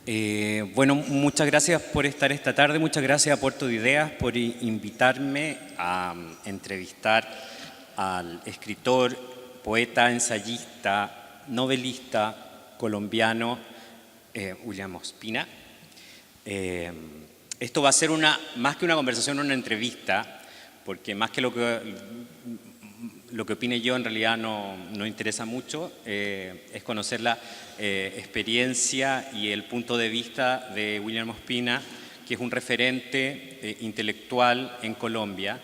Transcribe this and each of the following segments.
Bueno, muchas gracias por estar esta tarde, muchas gracias a Puerto de Ideas por invitarme a entrevistar al escritor, poeta, ensayista, novelista colombiano William Ospina. Esto va a ser más que una conversación, una entrevista, porque más que lo que opine yo en realidad no interesa mucho, es conocer la experiencia y el punto de vista de William Ospina, que es un referente intelectual en Colombia,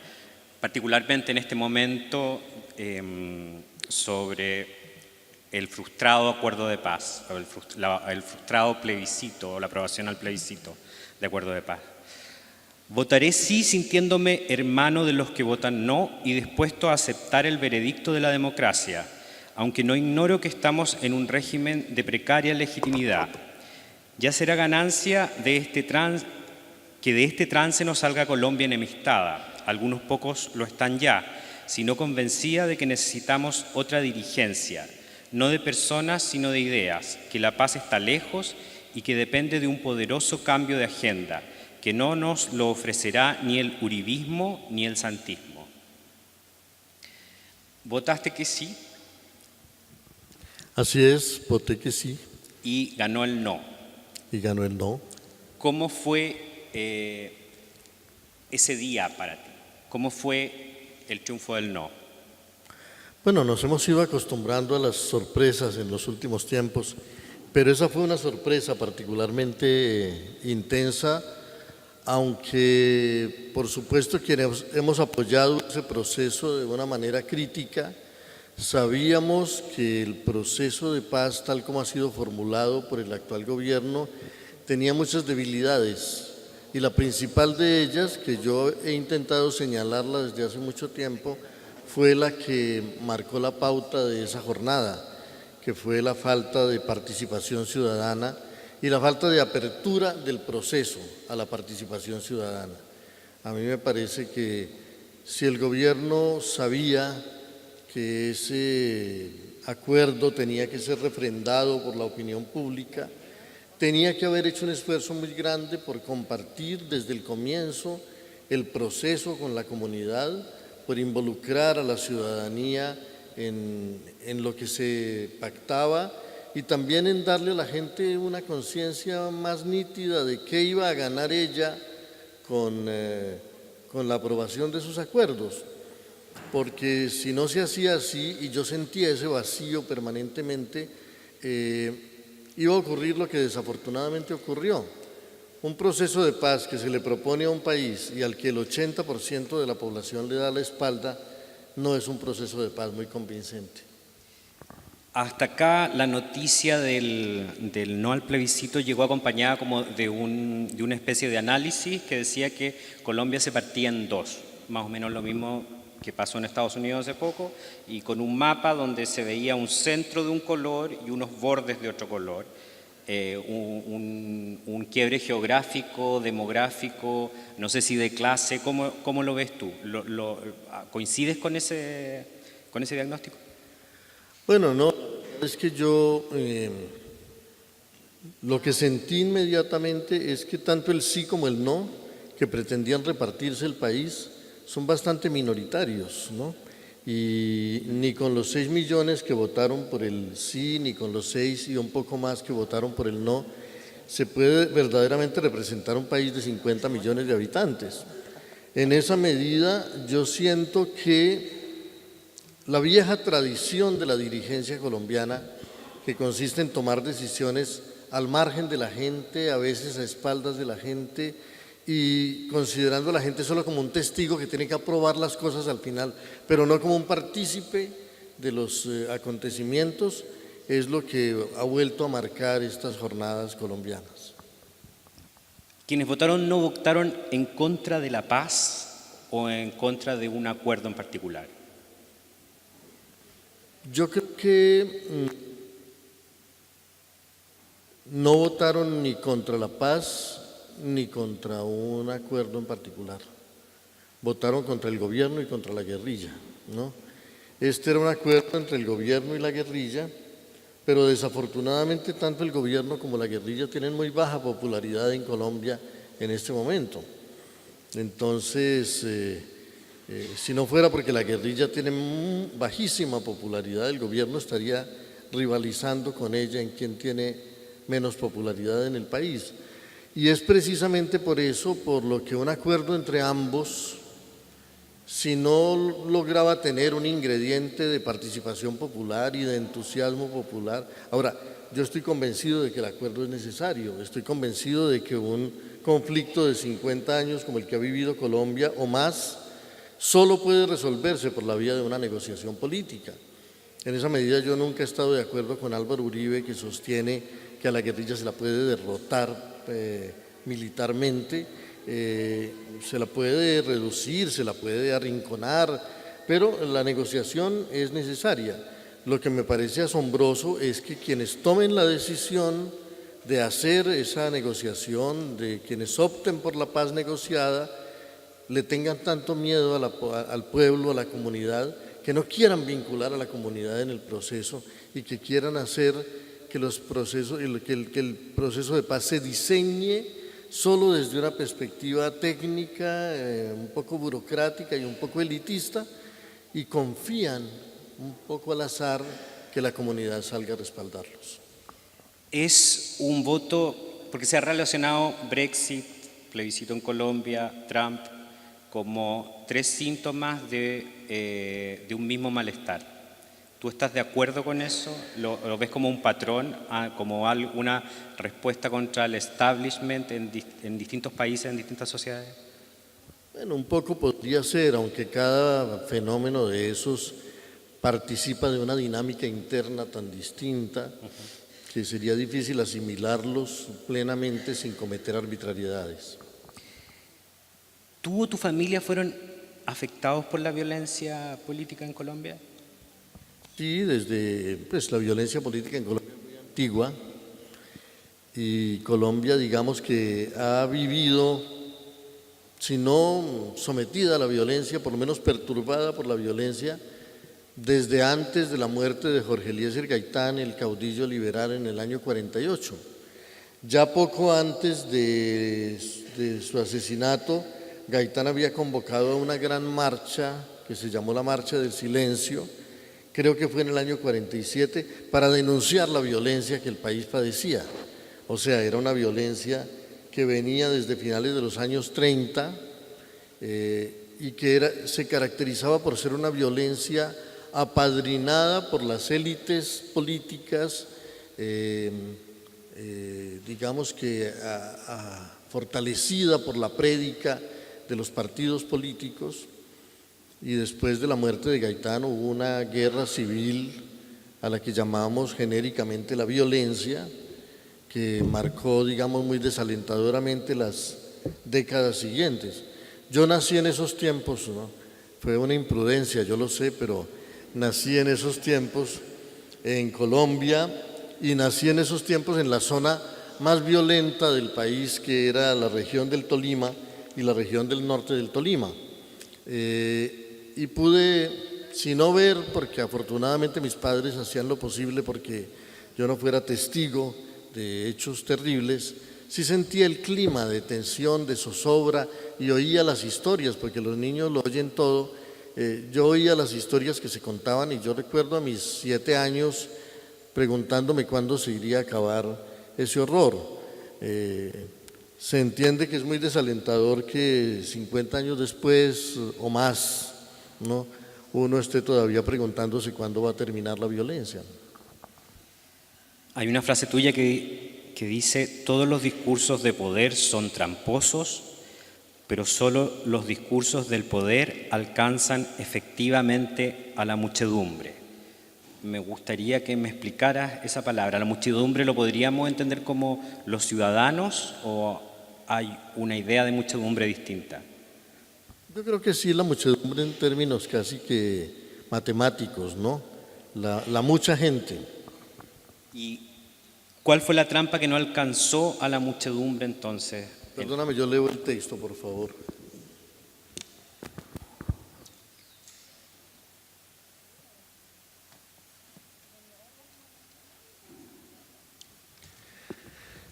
particularmente en este momento sobre el frustrado acuerdo de paz, o el frustrado plebiscito, o la aprobación al plebiscito de acuerdo de paz. Votaré sí sintiéndome hermano de los que votan no y dispuesto a aceptar el veredicto de la democracia, aunque no ignoro que estamos en un régimen de precaria legitimidad. Ya será ganancia que de este trance no salga Colombia enemistada. Algunos pocos lo están ya, sino convencida de que necesitamos otra dirigencia, no de personas sino de ideas, que la paz está lejos y que depende de un poderoso cambio de agenda, que no nos lo ofrecerá ni el uribismo ni el santismo. ¿Votaste que sí? Así es, voté que sí. Y ganó el no. Y ganó el no. ¿Cómo fue ese día para ti? ¿Cómo fue el triunfo del no? Bueno, nos hemos ido acostumbrando a las sorpresas en los últimos tiempos, pero esa fue una sorpresa particularmente intensa, aunque por supuesto quienes hemos apoyado ese proceso de una manera crítica, sabíamos que el proceso de paz tal como ha sido formulado por el actual gobierno tenía muchas debilidades y la principal de ellas, que yo he intentado señalarla desde hace mucho tiempo, fue la que marcó la pauta de esa jornada, que fue la falta de participación ciudadana y la falta de apertura del proceso a la participación ciudadana. A mí me parece que si el gobierno sabía que ese acuerdo tenía que ser refrendado por la opinión pública, tenía que haber hecho un esfuerzo muy grande por compartir desde el comienzo el proceso con la comunidad, por involucrar a la ciudadanía en lo que se pactaba y también en darle a la gente una conciencia más nítida de qué iba a ganar ella con la aprobación de esos acuerdos. Porque si no se hacía así, y yo sentía ese vacío permanentemente, iba a ocurrir lo que desafortunadamente ocurrió. Un proceso de paz que se le propone a un país y al que el 80% de la población le da la espalda, no es un proceso de paz muy convincente. Hasta acá la noticia del no al plebiscito llegó acompañada como de una especie de análisis que decía que Colombia se partía en dos, más o menos lo mismo que pasó en Estados Unidos hace poco, y con un mapa donde se veía un centro de un color y unos bordes de otro color, un quiebre geográfico, demográfico, no sé si de clase. ¿Cómo lo ves tú? ¿Coincides con ese diagnóstico? Bueno, no, es que yo lo que sentí inmediatamente es que tanto el sí como el no, que pretendían repartirse el país, son bastante minoritarios, ¿no? Y ni con los 6 millones que votaron por el sí, ni con los 6 y un poco más que votaron por el no, se puede verdaderamente representar un país de 50 millones de habitantes. En esa medida, yo siento que la vieja tradición de la dirigencia colombiana, que consiste en tomar decisiones al margen de la gente, a veces a espaldas de la gente, y considerando a la gente solo como un testigo que tiene que aprobar las cosas al final, pero no como un partícipe de los acontecimientos, es lo que ha vuelto a marcar estas jornadas colombianas. ¿Quienes votaron no votaron en contra de la paz o en contra de un acuerdo en particular? Yo creo que no votaron ni contra la paz ni contra un acuerdo en particular. Votaron contra el gobierno y contra la guerrilla, ¿no? Este era un acuerdo entre el gobierno y la guerrilla pero desafortunadamente tanto el gobierno como la guerrilla tienen muy baja popularidad en Colombia en este momento. Entonces, si no fuera porque la guerrilla tiene bajísima popularidad, el gobierno estaría rivalizando con ella en quien tiene menos popularidad en el país. Y es precisamente por eso, por lo que un acuerdo entre ambos, si no lograba tener un ingrediente de participación popular y de entusiasmo popular. Ahora, yo estoy convencido de que el acuerdo es necesario, estoy convencido de que un conflicto de 50 años como el que ha vivido Colombia o más, solo puede resolverse por la vía de una negociación política. En esa medida yo nunca he estado de acuerdo con Álvaro Uribe, que sostiene que a la guerrilla se la puede derrotar militarmente, se la puede reducir, se la puede arrinconar, pero la negociación es necesaria. Lo que me parece asombroso es que quienes tomen la decisión de hacer esa negociación, de quienes opten por la paz negociada, le tengan tanto miedo al pueblo, a la comunidad, que no quieran vincular a la comunidad en el proceso y que quieran hacer que el proceso de paz se diseñe solo desde una perspectiva técnica, un poco burocrática y un poco elitista, y confían un poco al azar que la comunidad salga a respaldarlos. Es un voto, porque se ha relacionado Brexit, plebiscito en Colombia, Trump, como tres síntomas de un mismo malestar. ¿Tú estás de acuerdo con eso? ¿Lo ves como un patrón, como una respuesta contra el establishment en distintos países, en distintas sociedades? Bueno, un poco podría ser, aunque cada fenómeno de esos participa de una dinámica interna tan distinta que sería difícil asimilarlos plenamente sin cometer arbitrariedades. ¿Tú o tu familia fueron afectados por la violencia política en Colombia? Sí, desde la violencia política en Colombia es muy antigua y Colombia, digamos que ha vivido, si no sometida a la violencia, por lo menos perturbada por la violencia, desde antes de la muerte de Jorge Eliezer Gaitán, el caudillo liberal, en el año 48. Ya poco antes de su asesinato, Gaitán había convocado a una gran marcha que se llamó la Marcha del Silencio, creo que fue en el año 47, para denunciar la violencia que el país padecía. O sea, era una violencia que venía desde finales de los años 30 y que se caracterizaba por ser una violencia apadrinada por las élites políticas, digamos que fortalecida por la prédica de los partidos políticos. Y después de la muerte de Gaitán hubo una guerra civil a la que llamamos genéricamente la violencia, que marcó, digamos, muy desalentadoramente las décadas siguientes. Yo nací en esos tiempos, ¿no? Fue una imprudencia, yo lo sé, pero nací en esos tiempos en Colombia y nací en esos tiempos en la zona más violenta del país, que era la región del Tolima y la región del norte del Tolima. Y pude, si no ver, porque afortunadamente mis padres hacían lo posible porque yo no fuera testigo de hechos terribles, sí sentía el clima de tensión, de zozobra y oía las historias, porque los niños lo oyen todo. Yo oía las historias que se contaban y yo recuerdo a mis 7 años preguntándome cuándo se iría a acabar ese horror. Se entiende que es muy desalentador que 50 años después o más, ¿no?, uno esté todavía preguntándose cuándo va a terminar la violencia. Hay una frase tuya que dice: todos los discursos de poder son tramposos, pero solo los discursos del poder alcanzan efectivamente a la muchedumbre. Me gustaría que me explicaras esa palabra. ¿La muchedumbre lo podríamos entender como los ciudadanos o hay una idea de muchedumbre distinta? Yo creo que sí, la muchedumbre en términos casi que matemáticos, ¿no? La mucha gente. ¿Y cuál fue la trampa que no alcanzó a la muchedumbre entonces? Perdóname, yo leo el texto, por favor.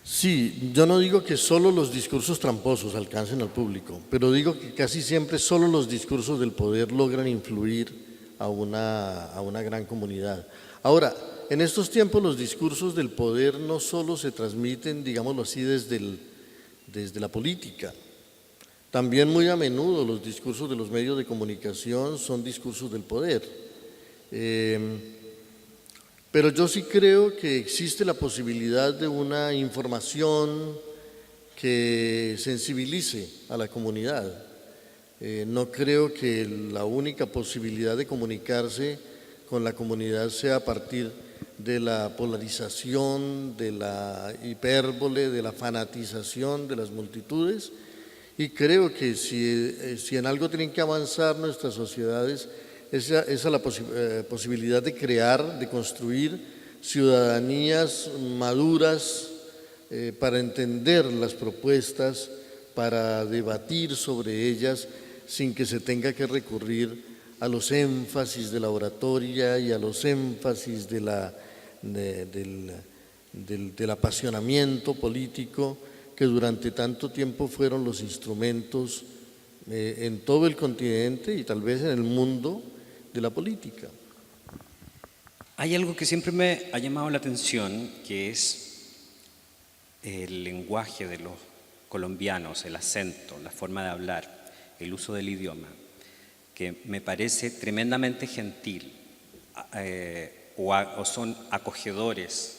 Sí, yo no digo que solo los discursos tramposos alcancen al público, pero digo que casi siempre solo los discursos del poder logran influir a una gran comunidad. Ahora, en estos tiempos los discursos del poder no solo se transmiten, digámoslo así, desde la política. También muy a menudo los discursos de los medios de comunicación son discursos del poder. Pero yo sí creo que existe la posibilidad de una información que sensibilice a la comunidad. No creo que la única posibilidad de comunicarse con la comunidad sea a partir de la polarización, de la hipérbole, de la fanatización de las multitudes. Y creo que si en algo tienen que avanzar nuestras sociedades, esa es la posibilidad de crear, de construir ciudadanías maduras para entender las propuestas, para debatir sobre ellas sin que se tenga que recurrir a los énfasis de la oratoria y a los énfasis del apasionamiento político que durante tanto tiempo fueron los instrumentos en todo el continente y tal vez en el mundo de la política. Hay algo que siempre me ha llamado la atención, que es el lenguaje de los colombianos, el acento, la forma de hablar, el uso del idioma, que me parece tremendamente gentil o son acogedores.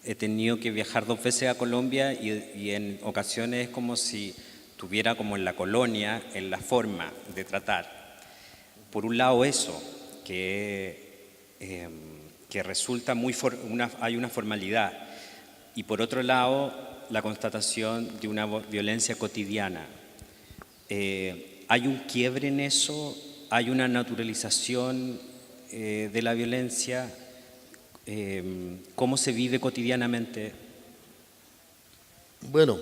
He tenido que viajar 2 veces a Colombia y en ocasiones es como si estuviera como en la colonia, en la forma de tratar. Por un lado eso, que resulta hay una formalidad, y por otro lado la constatación de una violencia cotidiana. ¿Hay un quiebre en eso? ¿Hay una naturalización de la violencia? ¿Cómo se vive cotidianamente? Bueno,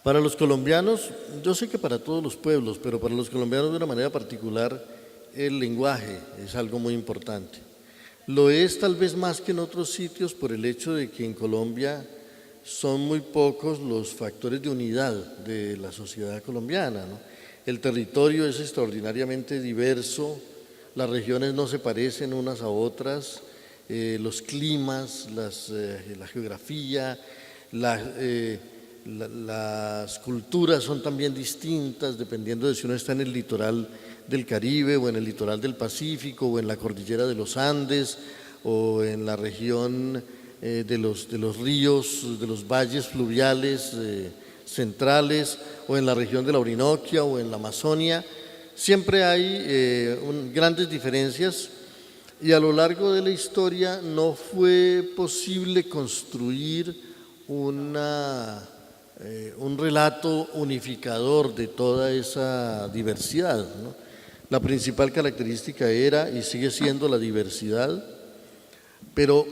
para los colombianos, yo sé que para todos los pueblos, pero para los colombianos de una manera particular, el lenguaje es algo muy importante. Lo es tal vez más que en otros sitios por el hecho de que en Colombia son muy pocos los factores de unidad de la sociedad colombiana, ¿no? El territorio es extraordinariamente diverso, las regiones no se parecen unas a otras, los climas, la geografía, las culturas son también distintas dependiendo de si uno está en el litoral del Caribe o en el litoral del Pacífico o en la cordillera de los Andes o en la región de los ríos, de los valles fluviales centrales o en la región de la Orinoquia o en la Amazonia. Siempre hay grandes diferencias y a lo largo de la historia no fue posible construir un relato unificador de toda esa diversidad, ¿no? La principal característica era y sigue siendo la diversidad, pero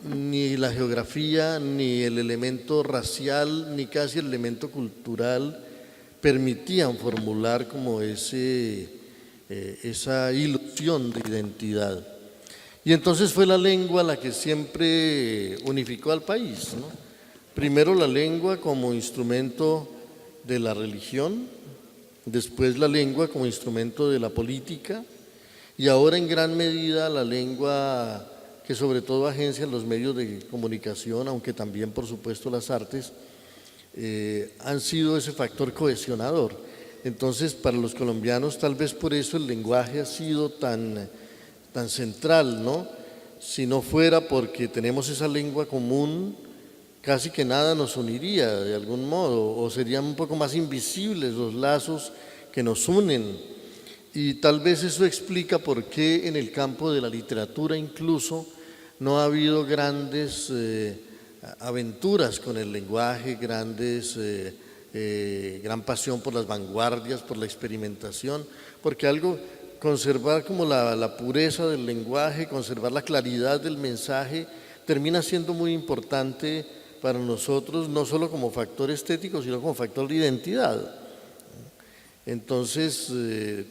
ni la geografía, ni el elemento racial, ni casi el elemento cultural permitían formular como esa ilusión de identidad. Y entonces fue la lengua la que siempre unificó al país, ¿no? Primero la lengua como instrumento de la religión, después la lengua como instrumento de la política y ahora en gran medida la lengua que sobre todo agencian los medios de comunicación, aunque también por supuesto las artes, han sido ese factor cohesionador. Entonces para los colombianos tal vez por eso el lenguaje ha sido tan central, ¿no? Si no fuera porque tenemos esa lengua común, casi que nada nos uniría de algún modo, o serían un poco más invisibles los lazos que nos unen. Y tal vez eso explica por qué en el campo de la literatura incluso no ha habido grandes aventuras con el lenguaje, gran pasión por las vanguardias, por la experimentación, porque conservar como la pureza del lenguaje, conservar la claridad del mensaje, termina siendo muy importante para nosotros, no solo como factor estético, sino como factor de identidad. Entonces,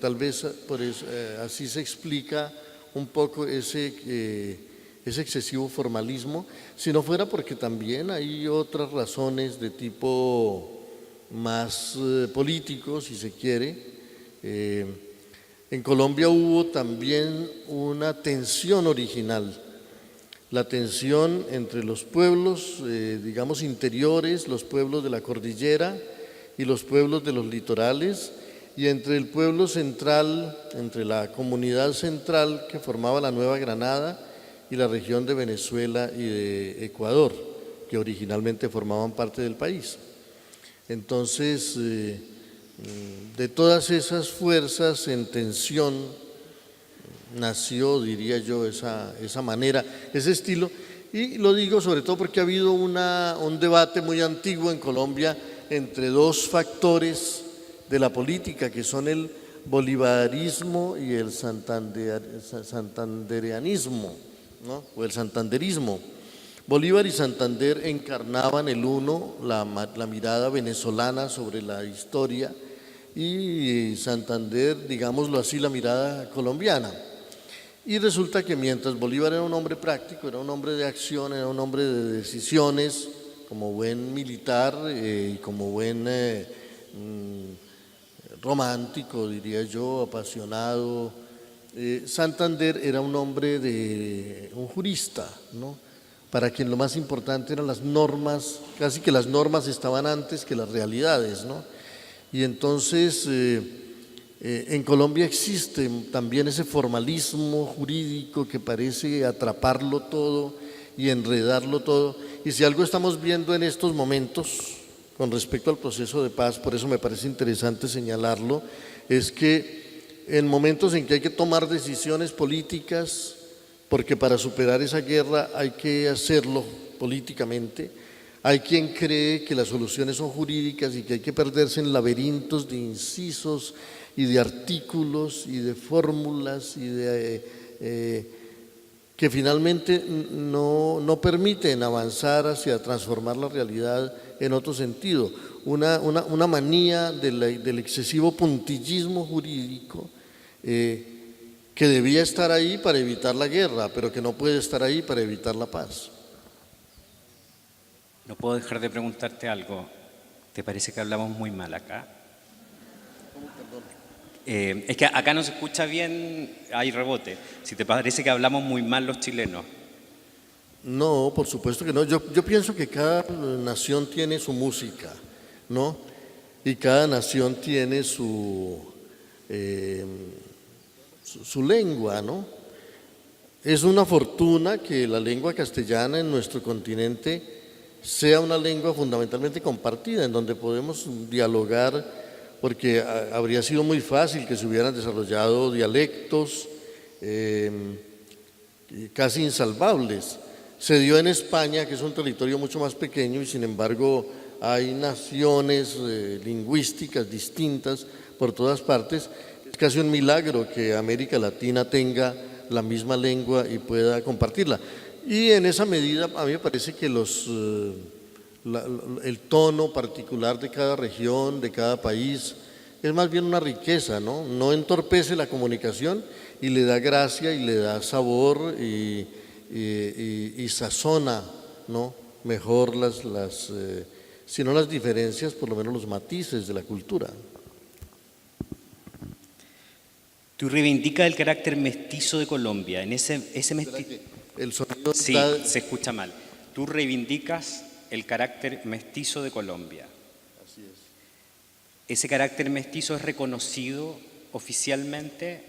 tal vez por eso, así se explica un poco ese ese excesivo formalismo, si no fuera porque también hay otras razones de tipo más político, si se quiere. En Colombia hubo también una tensión original, la tensión entre los pueblos, digamos, interiores, los pueblos de la cordillera y los pueblos de los litorales, y entre el pueblo central, entre la comunidad central que formaba la Nueva Granada y la región de Venezuela y de Ecuador, que originalmente formaban parte del país. Entonces, de todas esas fuerzas en tensión nació, diría yo, esa manera, ese estilo, y lo digo sobre todo porque ha habido un debate muy antiguo en Colombia entre dos factores de la política, que son el bolivarismo y el santandereanismo, ¿no? O el santanderismo. Bolívar y Santander encarnaban el uno la mirada venezolana sobre la historia, y Santander, digámoslo así, la mirada colombiana. Y resulta que mientras Bolívar era un hombre práctico, era un hombre de acción, era un hombre de decisiones, como buen militar y como buen romántico, diría yo, apasionado, Santander era un hombre un jurista, ¿no? Para quien lo más importante eran las normas, casi que las normas estaban antes que las realidades, ¿no? Y entonces en Colombia existe también ese formalismo jurídico que parece atraparlo todo y enredarlo todo. Y si algo estamos viendo en estos momentos con respecto al proceso de paz, por eso me parece interesante señalarlo, es que en momentos en que hay que tomar decisiones políticas, porque para superar esa guerra hay que hacerlo políticamente, hay quien cree que las soluciones son jurídicas y que hay que perderse en laberintos de incisos y de artículos y de fórmulas y que finalmente no permiten avanzar hacia transformar la realidad en otro sentido. Una manía del excesivo puntillismo jurídico que debía estar ahí para evitar la guerra, pero que no puede estar ahí para evitar la paz. No puedo dejar de preguntarte algo. ¿Te parece que hablamos muy mal acá? Es que acá no se escucha bien, hay rebote. Si te parece que hablamos muy mal los chilenos. No, por supuesto que no. Yo pienso que cada nación tiene su música, ¿no? Y cada nación tiene su lengua, ¿no? Es una fortuna que la lengua castellana en nuestro continente sea una lengua fundamentalmente compartida, en donde podemos dialogar, porque habría sido muy fácil que se hubieran desarrollado dialectos casi insalvables. Se dio en España, que es un territorio mucho más pequeño, y sin embargo hay naciones lingüísticas distintas por todas partes. Es casi un milagro que América Latina tenga la misma lengua y pueda compartirla. Y en esa medida a mí me parece que el tono particular de cada región, de cada país, es más bien una riqueza, ¿no? No entorpece la comunicación y le da gracia y le da sabor y sazona, ¿no? Mejor si no las diferencias, por lo menos los matices de la cultura. Tú reivindicas el carácter mestizo de Colombia. En ese mestizo. El sonido Sí, se escucha mal. Tú reivindicas el carácter mestizo de Colombia. Así es. ¿Ese carácter mestizo es reconocido oficialmente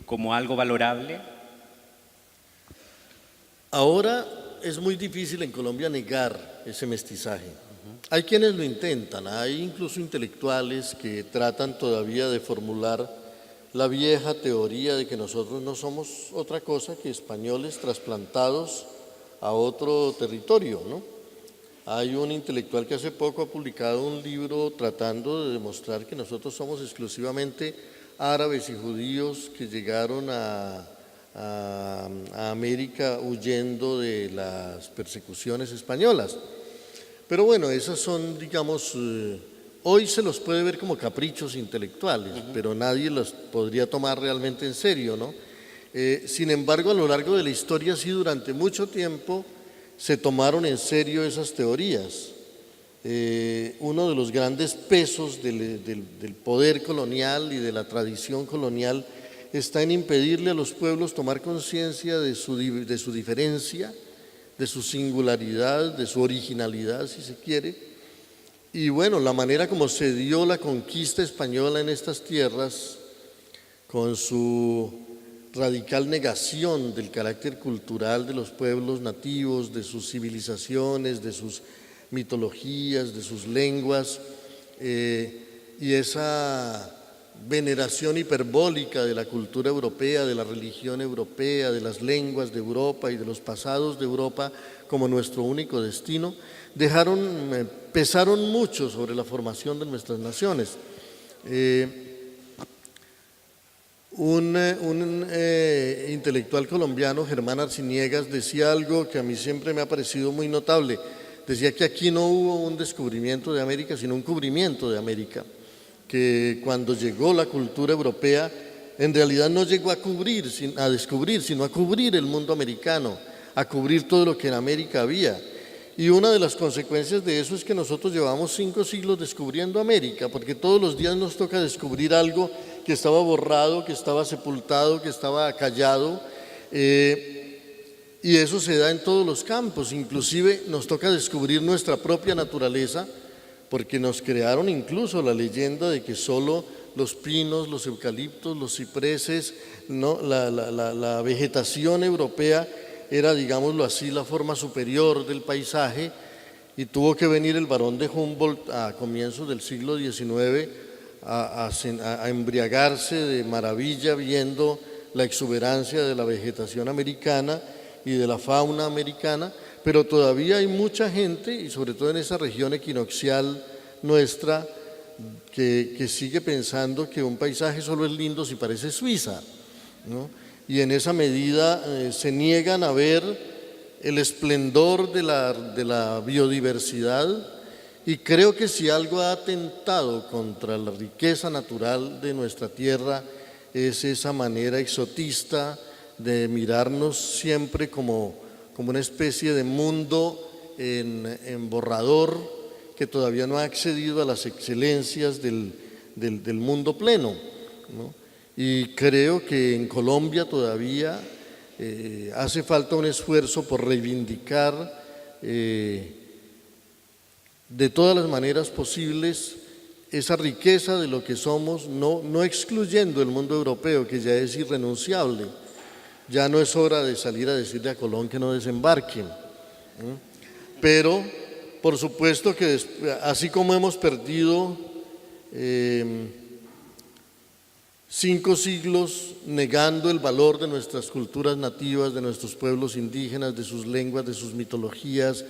como algo valorable? Ahora es muy difícil en Colombia negar ese mestizaje. Hay quienes lo intentan, hay incluso intelectuales que tratan todavía de formular la vieja teoría de que nosotros no somos otra cosa que españoles trasplantados a otro territorio, ¿no? Hay un intelectual que hace poco ha publicado un libro tratando de demostrar que nosotros somos exclusivamente árabes y judíos que llegaron a América huyendo de las persecuciones españolas. Pero bueno, esas son, digamos, hoy se los puede ver como caprichos intelectuales, pero nadie los podría tomar realmente en serio, ¿no? Sin embargo, a lo largo de la historia, sí, durante mucho tiempo se tomaron en serio esas teorías. Uno de los grandes pesos del poder colonial y de la tradición colonial está en impedirle a los pueblos tomar conciencia de su diferencia, de su singularidad, de su originalidad, si se quiere. Y bueno, la manera como se dio la conquista española en estas tierras, con su radical negación del carácter cultural de los pueblos nativos, de sus civilizaciones, de sus mitologías, de sus lenguas, y esa veneración hiperbólica de la cultura europea, de la religión europea, de las lenguas de Europa y de los pasados de Europa como nuestro único destino, pesaron mucho sobre la formación de nuestras naciones. Un intelectual colombiano, Germán Arciniegas, decía algo que a mí siempre me ha parecido muy notable. Decía que aquí no hubo un descubrimiento de América, sino un cubrimiento de América, que cuando llegó la cultura europea, en realidad no llegó a descubrir, sino a cubrir el mundo americano, a cubrir todo lo que en América había. Y una de las consecuencias de eso es que nosotros llevamos 5 siglos descubriendo América, porque todos los días nos toca descubrir algo que estaba borrado, que estaba sepultado, que estaba callado, y eso se da en todos los campos. Inclusive nos toca descubrir nuestra propia naturaleza, porque nos crearon incluso la leyenda de que solo los pinos, los eucaliptos, los cipreses, ¿no? La vegetación europea era, digámoslo así, la forma superior del paisaje, y tuvo que venir el barón de Humboldt a comienzos del siglo XIX a embriagarse de maravilla viendo la exuberancia de la vegetación americana y de la fauna americana, pero todavía hay mucha gente, y sobre todo en esa región equinoccial nuestra, que sigue pensando que un paisaje solo es lindo si parece Suiza, ¿no? Y en esa medida se niegan a ver el esplendor de la biodiversidad, y creo que si algo ha atentado contra la riqueza natural de nuestra tierra es esa manera exotista de mirarnos siempre como una especie de mundo en borrador que todavía no ha accedido a las excelencias del mundo pleno, ¿no? Y creo que en Colombia todavía hace falta un esfuerzo por reivindicar de todas las maneras posibles esa riqueza de lo que somos, no excluyendo el mundo europeo, que ya es irrenunciable. Ya no es hora de salir a decirle a Colón que no desembarquen, ¿no? Pero por supuesto que así como hemos perdido 5 siglos negando el valor de nuestras culturas nativas, de nuestros pueblos indígenas, de sus lenguas, de sus mitologías,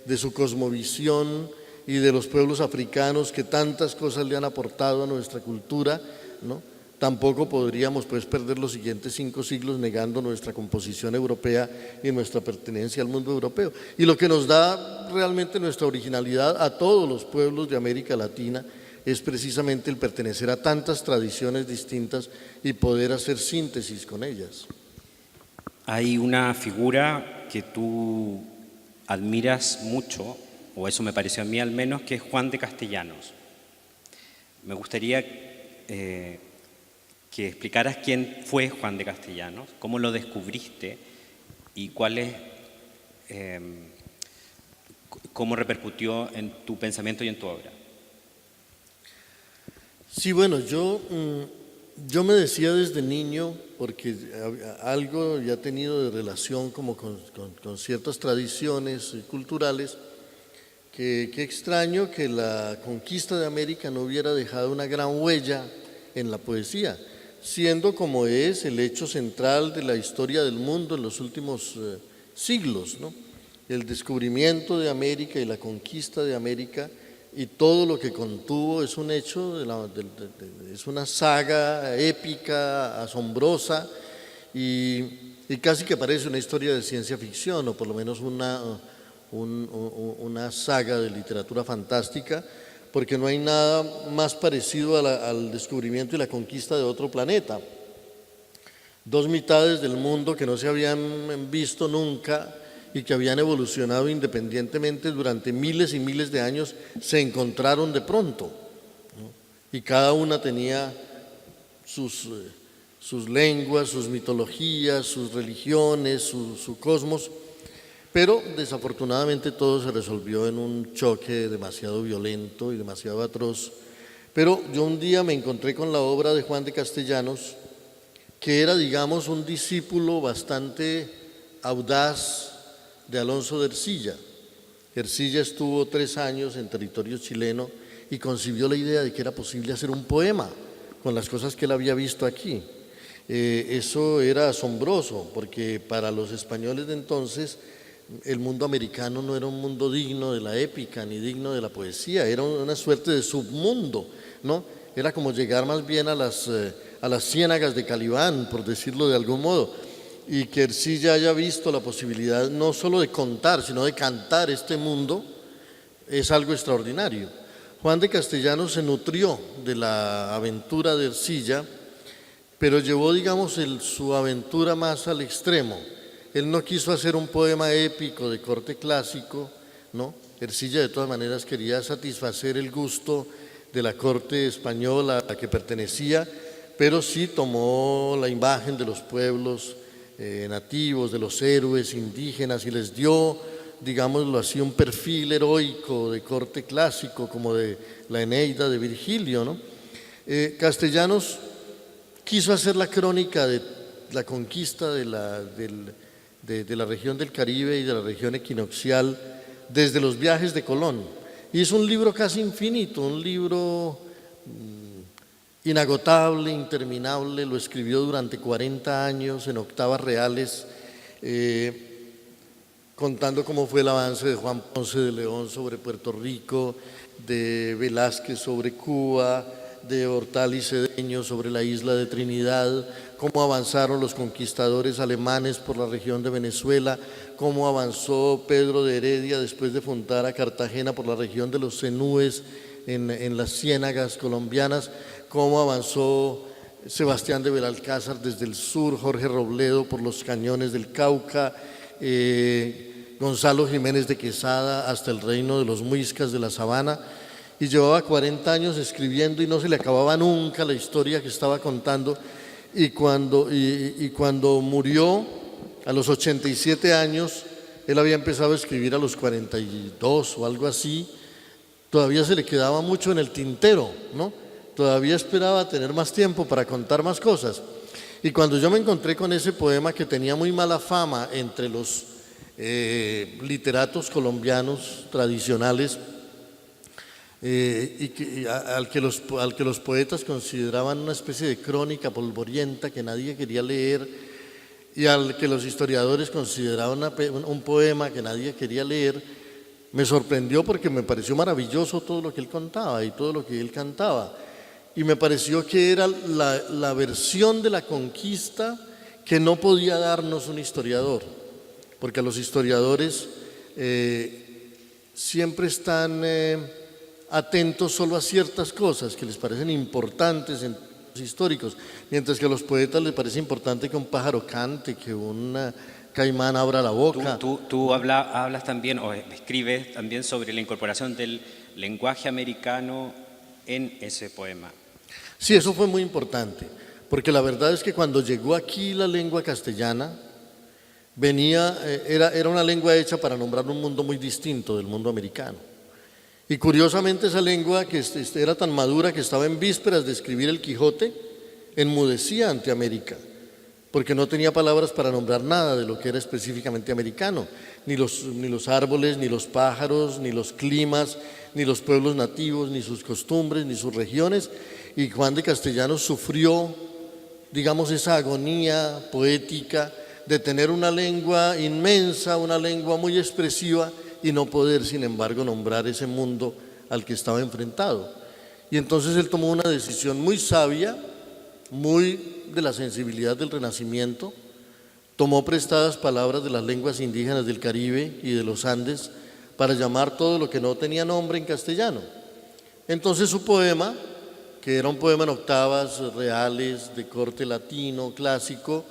de su cosmovisión, y de los pueblos africanos que tantas cosas le han aportado a nuestra cultura, ¿no? Tampoco podríamos pues perder los siguientes 5 siglos negando nuestra composición europea y nuestra pertenencia al mundo europeo. Y lo que nos da realmente nuestra originalidad a todos los pueblos de América Latina es precisamente el pertenecer a tantas tradiciones distintas y poder hacer síntesis con ellas. Hay una figura que tú admiras mucho, o eso me pareció a mí al menos, que es Juan de Castellanos. Me gustaría que explicaras quién fue Juan de Castellanos, cómo lo descubriste y cómo repercutió en tu pensamiento y en tu obra. Sí, bueno, yo me decía desde niño, porque algo ya he tenido de relación como con ciertas tradiciones culturales, que qué extraño que la conquista de América no hubiera dejado una gran huella en la poesía, siendo como es el hecho central de la historia del mundo en los últimos siglos, ¿no? El descubrimiento de América y la conquista de América y todo lo que contuvo es un hecho, es una saga épica, asombrosa, y casi que parece una historia de ciencia ficción, o por lo menos una saga de literatura fantástica, porque no hay nada más parecido al descubrimiento y la conquista de otro planeta. dos mitades del mundo que no se habían visto nunca y que habían evolucionado independientemente durante miles y miles de años, se encontraron de pronto, ¿no? Y cada una tenía sus lenguas, sus mitologías, sus religiones, su cosmos, pero desafortunadamente todo se resolvió en un choque demasiado violento y demasiado atroz. Pero yo un día me encontré con la obra de Juan de Castellanos, que era, digamos, un discípulo bastante audaz de Alonso de Ercilla. Ercilla estuvo 3 años en territorio chileno y concibió la idea de que era posible hacer un poema con las cosas que él había visto aquí. Eso era asombroso, porque para los españoles de entonces el mundo americano no era un mundo digno de la épica ni digno de la poesía, era una suerte de submundo, ¿no? Era como llegar más bien a las ciénagas de Calibán, por decirlo de algún modo, y que Ercilla haya visto la posibilidad no solo de contar, sino de cantar este mundo, es algo extraordinario. Juan de Castellanos se nutrió de la aventura de Ercilla, pero llevó, digamos, su aventura más al extremo. Él no quiso hacer un poema épico de corte clásico, ¿no? Ercilla de todas maneras quería satisfacer el gusto de la corte española a la que pertenecía, pero sí tomó la imagen de los pueblos nativos, de los héroes indígenas, y les dio, digámoslo así, un perfil heroico de corte clásico, como de la Eneida de Virgilio, ¿no? Castellanos quiso hacer la crónica de la conquista de la región del Caribe y de la región equinoccial desde los viajes de Colón. Hizo un libro casi infinito, un libro inagotable, interminable, lo escribió durante 40 años en octavas reales, contando cómo fue el avance de Juan Ponce de León sobre Puerto Rico, de Velázquez sobre Cuba, de Hortal y Cedeño sobre la isla de Trinidad, cómo avanzaron los conquistadores alemanes por la región de Venezuela, cómo avanzó Pedro de Heredia después de fundar a Cartagena por la región de los Cenúes en las ciénagas colombianas, cómo avanzó Sebastián de Belalcázar desde el sur, Jorge Robledo por los cañones del Cauca, Gonzalo Jiménez de Quesada hasta el reino de los Muiscas de la Sabana, y llevaba 40 años escribiendo y no se le acababa nunca la historia que estaba contando, y cuando murió a los 87 años, él había empezado a escribir a los 42 o algo así, todavía se le quedaba mucho en el tintero, ¿no? Todavía esperaba tener más tiempo para contar más cosas. Y cuando yo me encontré con ese poema que tenía muy mala fama entre los literatos colombianos tradicionales, al que los poetas consideraban una especie de crónica polvorienta que nadie quería leer, y al que los historiadores consideraban un poema que nadie quería leer, me sorprendió porque me pareció maravilloso todo lo que él contaba y todo lo que él cantaba, y me pareció que era la versión de la conquista que no podía darnos un historiador, porque a los historiadores siempre están atentos solo a ciertas cosas que les parecen importantes en los históricos, mientras que a los poetas les parece importante que un pájaro cante, que un caimán abra la boca. Tú hablas también, o escribes también sobre la incorporación del lenguaje americano en ese poema. Sí, eso fue muy importante, porque la verdad es que cuando llegó aquí la lengua castellana, era una lengua hecha para nombrar un mundo muy distinto del mundo americano. Y curiosamente esa lengua que era tan madura que estaba en vísperas de escribir el Quijote, enmudecía ante América, porque no tenía palabras para nombrar nada de lo que era específicamente americano, ni los árboles, ni los pájaros, ni los climas, ni los pueblos nativos, ni sus costumbres, ni sus regiones. Y Juan de Castellanos sufrió, digamos, esa agonía poética de tener una lengua inmensa, una lengua muy expresiva, y no poder, sin embargo, nombrar ese mundo al que estaba enfrentado. Y entonces él tomó una decisión muy sabia, muy de la sensibilidad del Renacimiento, tomó prestadas palabras de las lenguas indígenas del Caribe y de los Andes para llamar todo lo que no tenía nombre en castellano. Entonces su poema que era un poema en octavas reales, de corte latino, clásico,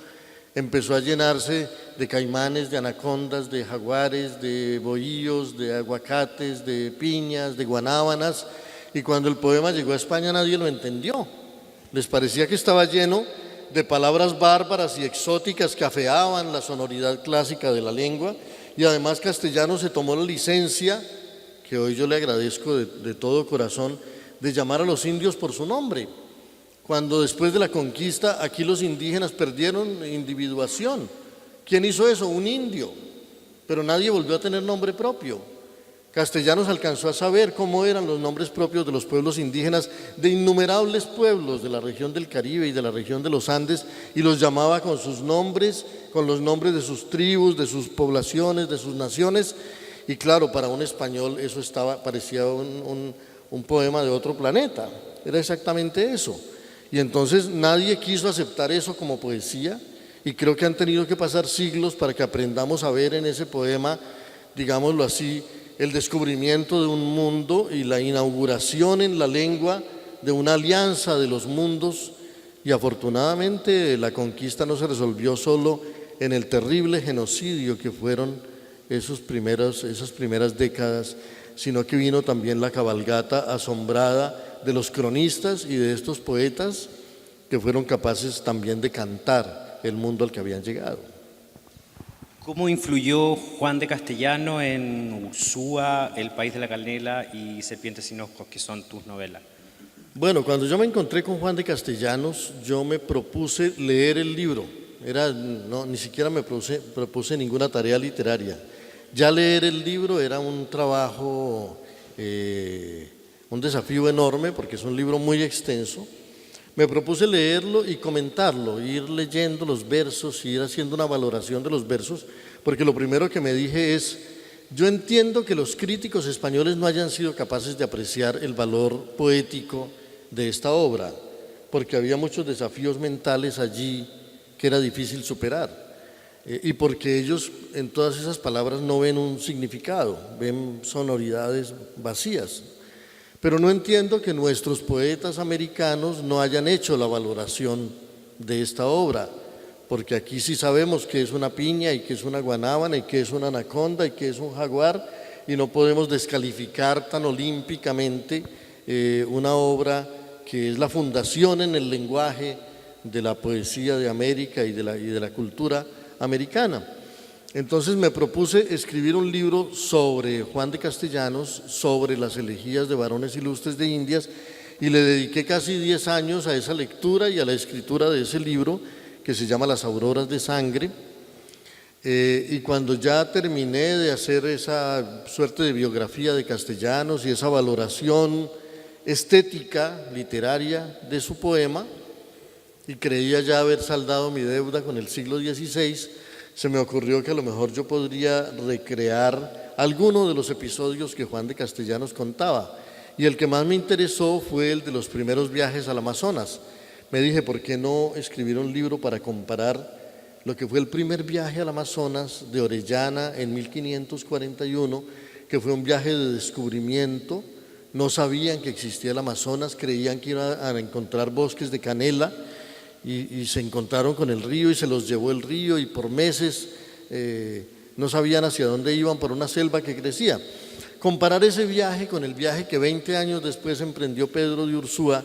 empezó a llenarse de caimanes, de anacondas, de jaguares, de bohíos, de aguacates, de piñas, de guanábanas, y cuando el poema llegó a España nadie lo entendió. Les parecía que estaba lleno de palabras bárbaras y exóticas que afeaban la sonoridad clásica de la lengua, y además Castellano se tomó la licencia, que hoy yo le agradezco de todo corazón, de llamar a los indios por su nombre, cuando después de la conquista aquí los indígenas perdieron individuación. ¿Quién hizo eso? Un indio, pero nadie volvió a tener nombre propio. Castellanos alcanzó a saber cómo eran los nombres propios de los pueblos indígenas de innumerables pueblos de la región del Caribe y de la región de los Andes, y los llamaba con sus nombres, con los nombres de sus tribus, de sus poblaciones, de sus naciones, y claro, para un español eso parecía un poema de otro planeta, era exactamente eso. Y entonces nadie quiso aceptar eso como poesía, y creo que han tenido que pasar siglos para que aprendamos a ver en ese poema, digámoslo así, el descubrimiento de un mundo y la inauguración en la lengua de una alianza de los mundos. Y afortunadamente la conquista no se resolvió solo en el terrible genocidio que fueron esas primeras décadas, sino que vino también la cabalgata asombrada de los cronistas y de estos poetas que fueron capaces también de cantar el mundo al que habían llegado. ¿Cómo influyó Juan de Castellano en Ursúa, El País de la Canela y Serpientes sin Ojos, que son tus novelas? Bueno, cuando yo me encontré con Juan de Castellanos, yo me propuse leer el libro. Ni siquiera me propuse ninguna tarea literaria. Ya leer el libro era un trabajo, un desafío enorme, porque es un libro muy extenso. Me propuse leerlo y comentarlo, ir leyendo los versos, ir haciendo una valoración de los versos, porque lo primero que me dije es, yo entiendo que los críticos españoles no hayan sido capaces de apreciar el valor poético de esta obra, porque había muchos desafíos mentales allí que era difícil superar, y porque ellos en todas esas palabras no ven un significado, ven sonoridades vacías. Pero no entiendo que nuestros poetas americanos no hayan hecho la valoración de esta obra, porque aquí sí sabemos que es una piña y que es una guanábana y que es una anaconda y que es un jaguar, y no podemos descalificar tan olímpicamente una obra que es la fundación en el lenguaje de la poesía de América y de la cultura americana. Entonces me propuse escribir un libro sobre Juan de Castellanos, sobre las elegías de varones ilustres de Indias, y le dediqué casi 10 años a esa lectura y a la escritura de ese libro que se llama Las Auroras de Sangre. Y cuando ya terminé de hacer esa suerte de biografía de Castellanos y esa valoración estética, literaria de su poema, y creía ya haber saldado mi deuda con el siglo XVI, se me ocurrió que a lo mejor yo podría recrear alguno de los episodios que Juan de Castellanos contaba, y el que más me interesó fue el de los primeros viajes al Amazonas. Me dije, ¿por qué no escribir un libro para comparar lo que fue el primer viaje al Amazonas de Orellana en 1541, que fue un viaje de descubrimiento? No sabían que existía el Amazonas, creían que iban a encontrar bosques de canela, y se encontraron con el río y se los llevó el río, y por meses no sabían hacia dónde iban por una selva que crecía. Comparar ese viaje con el viaje que 20 años después emprendió Pedro de Ursúa,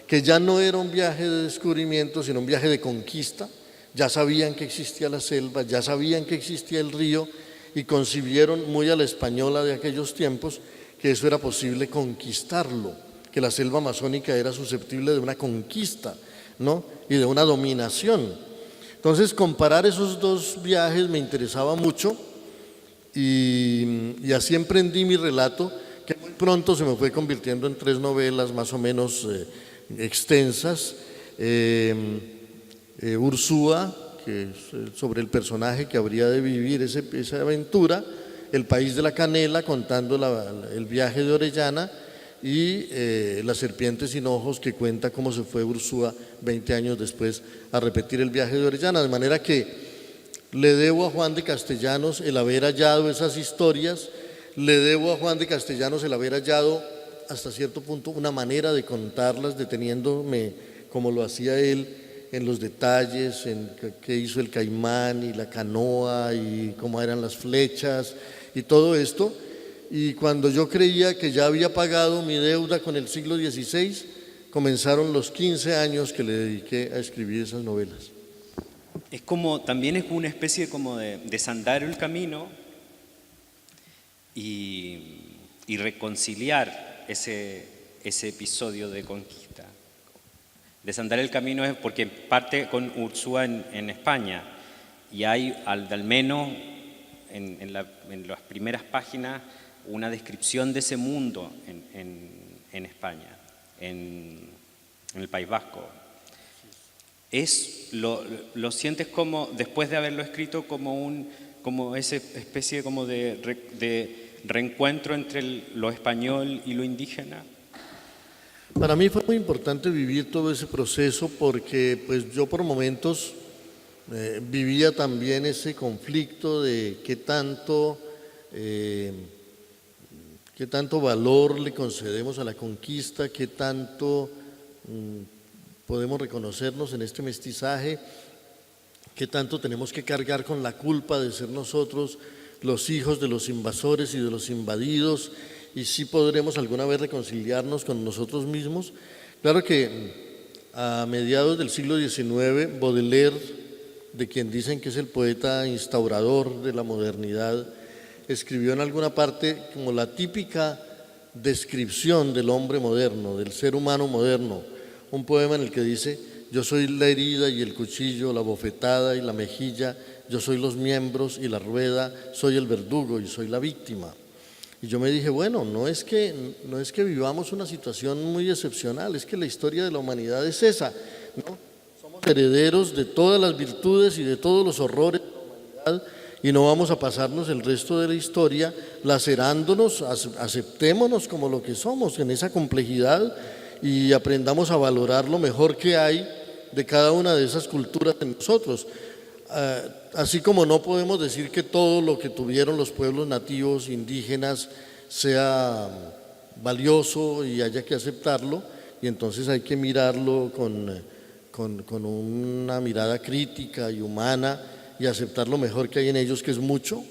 que ya no era un viaje de descubrimiento, sino un viaje de conquista. Ya sabían que existía la selva, ya sabían que existía el río, y concibieron muy a la española de aquellos tiempos que eso era posible conquistarlo, que la selva amazónica era susceptible de una conquista, ¿no? Y de una dominación. Entonces, comparar esos dos viajes me interesaba mucho, y así emprendí mi relato, que muy pronto se me fue convirtiendo en 3 novelas más o menos extensas. Ursúa, que es sobre el personaje que habría de vivir esa aventura, El País de la Canela, contando el viaje de Orellana, y Las Serpientes sin Ojos, que cuenta cómo se fue Ursúa 20 años después a repetir el viaje de Orellana. De manera que le debo a Juan de Castellanos el haber hallado esas historias, le debo a Juan de Castellanos el haber hallado hasta cierto punto una manera de contarlas, deteniéndome como lo hacía él en los detalles, en qué hizo el caimán y la canoa y cómo eran las flechas y todo esto. Y cuando yo creía que ya había pagado mi deuda con el siglo XVI, comenzaron los 15 años que le dediqué a escribir esas novelas. Es como, también es una especie como de desandar el camino y reconciliar ese episodio de conquista. Desandar el camino es porque parte con Ursúa en España y hay al menos en las primeras páginas una descripción de ese mundo en España, en el País Vasco. Lo sientes como, después de haberlo escrito, como esa especie como de reencuentro entre lo español y lo indígena. Para mí fue muy importante vivir todo ese proceso porque pues yo por momentos vivía también ese conflicto de qué tanto valor le concedemos a la conquista, qué tanto podemos reconocernos en este mestizaje, qué tanto tenemos que cargar con la culpa de ser nosotros los hijos de los invasores y de los invadidos, y si podremos alguna vez reconciliarnos con nosotros mismos. Claro que a mediados del siglo XIX, Baudelaire, de quien dicen que es el poeta instaurador de la modernidad, escribió en alguna parte como la típica descripción del hombre moderno, del ser humano moderno, un poema en el que dice: yo soy la herida y el cuchillo, la bofetada y la mejilla, yo soy los miembros y la rueda, soy el verdugo y soy la víctima. Y yo me dije, bueno, no es que vivamos una situación muy excepcional, es que la historia de la humanidad es esa, ¿no? Somos herederos de todas las virtudes y de todos los horrores de la humanidad y no vamos a pasarnos el resto de la historia lacerándonos, aceptémonos como lo que somos en esa complejidad y aprendamos a valorar lo mejor que hay de cada una de esas culturas en nosotros. Así como no podemos decir que todo lo que tuvieron los pueblos nativos indígenas sea valioso y haya que aceptarlo, y entonces hay que mirarlo con una mirada crítica y humana y aceptar lo mejor que hay en ellos, que es mucho.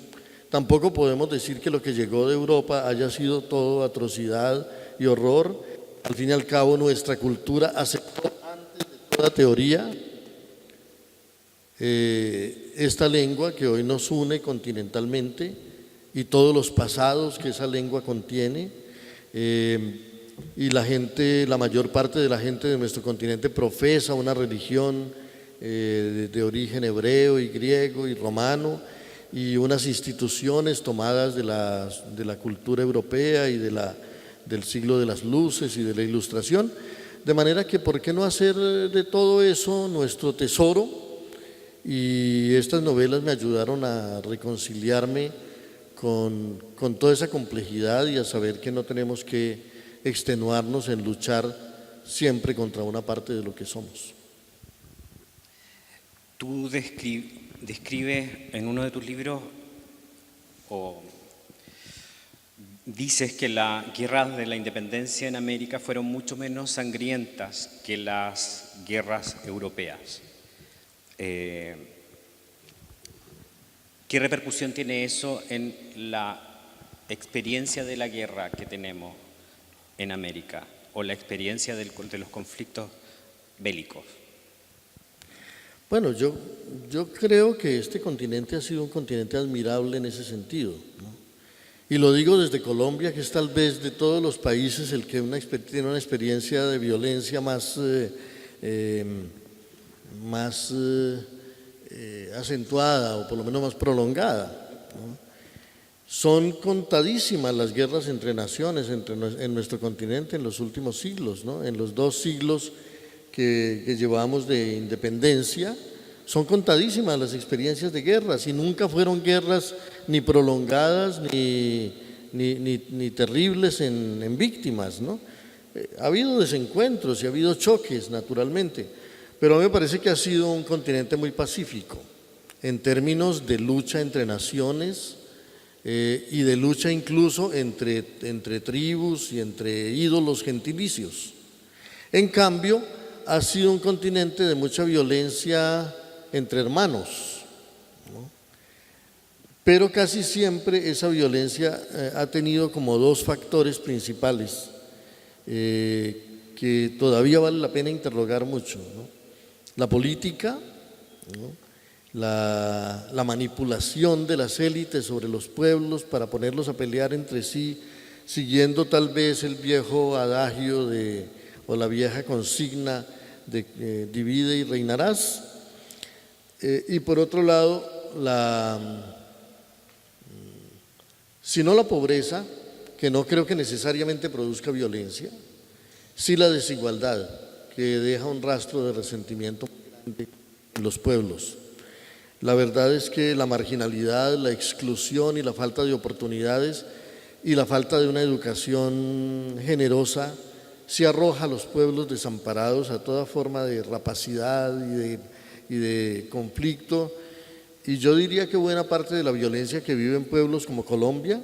Tampoco podemos decir que lo que llegó de Europa haya sido todo atrocidad y horror. Al fin y al cabo, nuestra cultura aceptó antes de toda teoría esta lengua que hoy nos une continentalmente y todos los pasados que esa lengua contiene, y la mayor parte de la gente de nuestro continente profesa una religión de origen hebreo y griego y romano, y unas instituciones tomadas de la cultura europea y del siglo de las luces y de la ilustración, de manera que ¿por qué no hacer de todo eso nuestro tesoro? Y estas novelas me ayudaron a reconciliarme con toda esa complejidad y a saber que no tenemos que extenuarnos en luchar siempre contra una parte de lo que somos. Tú describes en uno de tus libros, o dices que las guerras de la independencia en América fueron mucho menos sangrientas que las guerras europeas. ¿Qué repercusión tiene eso en la experiencia de la guerra que tenemos en América o la experiencia de los conflictos bélicos? Bueno, yo creo que este continente ha sido un continente admirable en ese sentido, ¿no? Y lo digo desde Colombia, que es tal vez de todos los países el que tiene una experiencia de violencia más acentuada o por lo menos más prolongada, ¿no? Son contadísimas las guerras entre naciones en nuestro continente en los últimos siglos, ¿no? En los 2 siglos que llevamos de independencia, son contadísimas las experiencias de guerras y nunca fueron guerras ni prolongadas ni terribles en víctimas, ¿no? Ha habido desencuentros y ha habido choques, naturalmente, pero a mí me parece que ha sido un continente muy pacífico en términos de lucha entre naciones, y de lucha incluso entre tribus y entre ídolos gentilicios. En cambio, ha sido un continente de mucha violencia entre hermanos, ¿no? Pero casi siempre esa violencia ha tenido como dos factores principales que todavía vale la pena interrogar mucho, ¿no? La política, ¿no? La manipulación de las élites sobre los pueblos para ponerlos a pelear entre sí, siguiendo tal vez el viejo adagio o la vieja consigna de divide y reinarás. Y por otro lado, si no la pobreza, que no creo que necesariamente produzca violencia, sí la desigualdad, que deja un rastro de resentimiento muy grande en los pueblos. La verdad es que la marginalidad, la exclusión y la falta de oportunidades y la falta de una educación generosa se arroja a los pueblos desamparados a toda forma de rapacidad y de conflicto. Y yo diría que buena parte de la violencia que viven pueblos como Colombia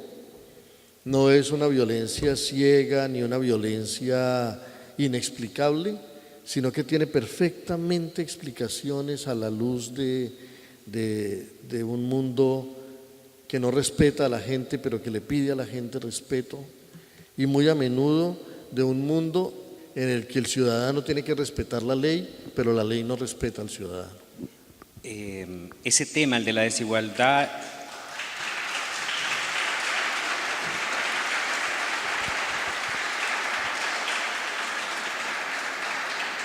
no es una violencia ciega ni una violencia inexplicable, sino que tiene perfectamente explicaciones a la luz de un mundo que no respeta a la gente, pero que le pide a la gente respeto, y muy a menudo de un mundo en el que el ciudadano tiene que respetar la ley, pero la ley no respeta al ciudadano. Ese tema, el de la desigualdad,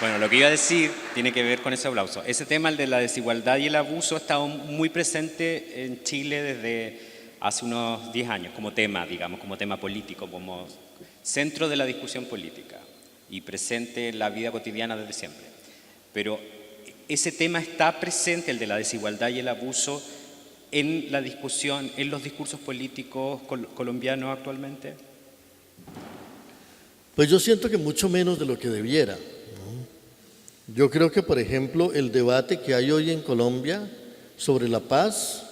bueno, lo que iba a decir tiene que ver con ese aplauso. Ese tema, el de la desigualdad y el abuso, ha estado muy presente en Chile desde hace unos 10 años, como tema, digamos, como tema político, como centro de la discusión política y presente en la vida cotidiana desde siempre. Pero ese tema está presente, el de la desigualdad y el abuso, en la discusión, en los discursos políticos colombianos actualmente. Pues yo siento que mucho menos de lo que debiera, ¿no? Yo creo que, por ejemplo, el debate que hay hoy en Colombia sobre la paz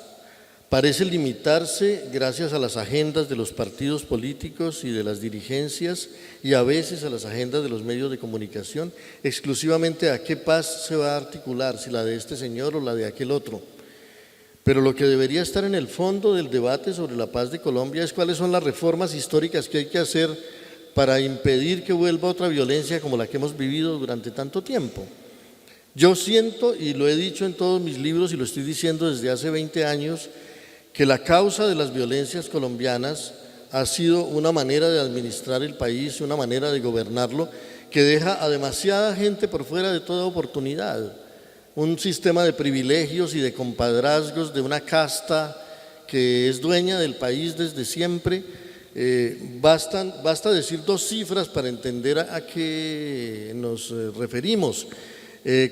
parece limitarse, gracias a las agendas de los partidos políticos y de las dirigencias, y a veces a las agendas de los medios de comunicación, exclusivamente a qué paz se va a articular, si la de este señor o la de aquel otro. Pero lo que debería estar en el fondo del debate sobre la paz de Colombia es cuáles son las reformas históricas que hay que hacer para impedir que vuelva otra violencia como la que hemos vivido durante tanto tiempo. Yo siento, y lo he dicho en todos mis libros y lo estoy diciendo desde hace 20 años, que la causa de las violencias colombianas ha sido una manera de administrar el país, una manera de gobernarlo que deja a demasiada gente por fuera de toda oportunidad. Un sistema de privilegios y de compadrazgos de una casta que es dueña del país desde siempre. Basta decir dos cifras para entender a qué nos referimos.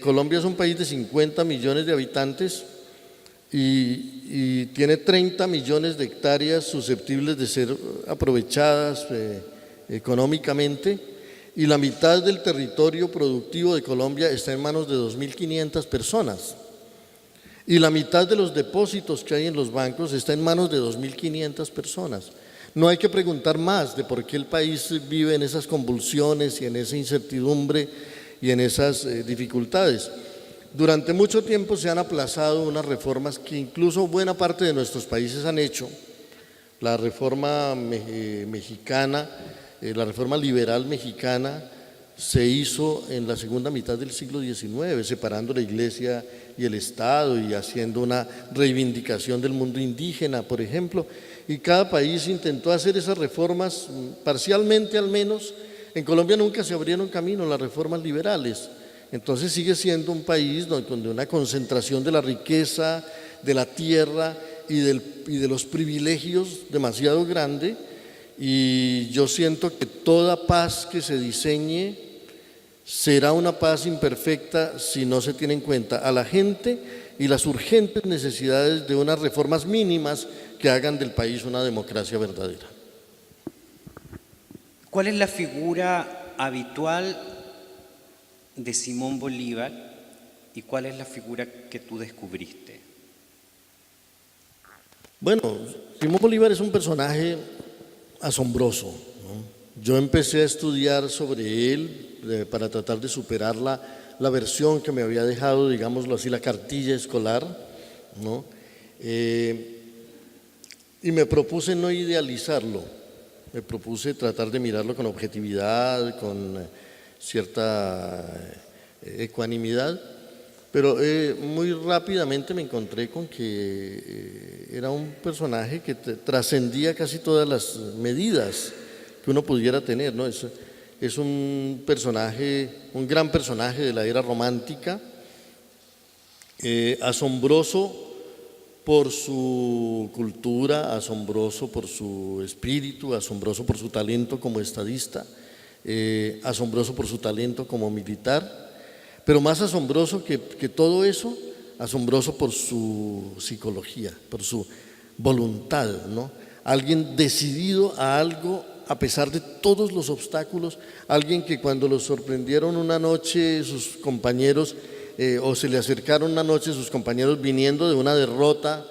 Colombia es un país de 50 millones de habitantes y tiene 30 millones de hectáreas susceptibles de ser aprovechadas económicamente, y la mitad del territorio productivo de Colombia está en manos de 2.500 personas, y la mitad de los depósitos que hay en los bancos está en manos de 2.500 personas. No hay que preguntar más de por qué el país vive en esas convulsiones y en esa incertidumbre y en esas dificultades. Durante mucho tiempo se han aplazado unas reformas que incluso buena parte de nuestros países han hecho. La reforma mexicana, la reforma liberal mexicana se hizo en la segunda mitad del siglo XIX, separando la Iglesia y el Estado y haciendo una reivindicación del mundo indígena, por ejemplo. Y cada país intentó hacer esas reformas parcialmente, al menos. En Colombia nunca se abrieron camino las reformas liberales. Entonces sigue siendo un país donde una concentración de la riqueza, de la tierra y de los privilegios demasiado grande, y yo siento que toda paz que se diseñe será una paz imperfecta si no se tiene en cuenta a la gente y las urgentes necesidades de unas reformas mínimas que hagan del país una democracia verdadera. ¿Cuál es la figura habitual de Simón Bolívar y cuál es la figura que tú descubriste? Bueno, Simón Bolívar es un personaje asombroso, ¿no? Yo empecé a estudiar sobre él para tratar de superar la versión que me había dejado, digámoslo así, la cartilla escolar, ¿no? Y me propuse no idealizarlo, me propuse tratar de mirarlo con objetividad, con cierta ecuanimidad, pero muy rápidamente me encontré con que era un personaje que trascendía casi todas las medidas que uno pudiera tener, ¿no? Es un personaje, un gran personaje de la era romántica, asombroso por su cultura, asombroso por su espíritu, asombroso por su talento como estadista, asombroso por su talento como militar, pero más asombroso que todo eso, asombroso por su psicología, por su voluntad, ¿no? Alguien decidido a algo a pesar de todos los obstáculos, alguien que cuando lo sorprendieron una noche sus compañeros, o se le acercaron una noche sus compañeros viniendo de una derrota,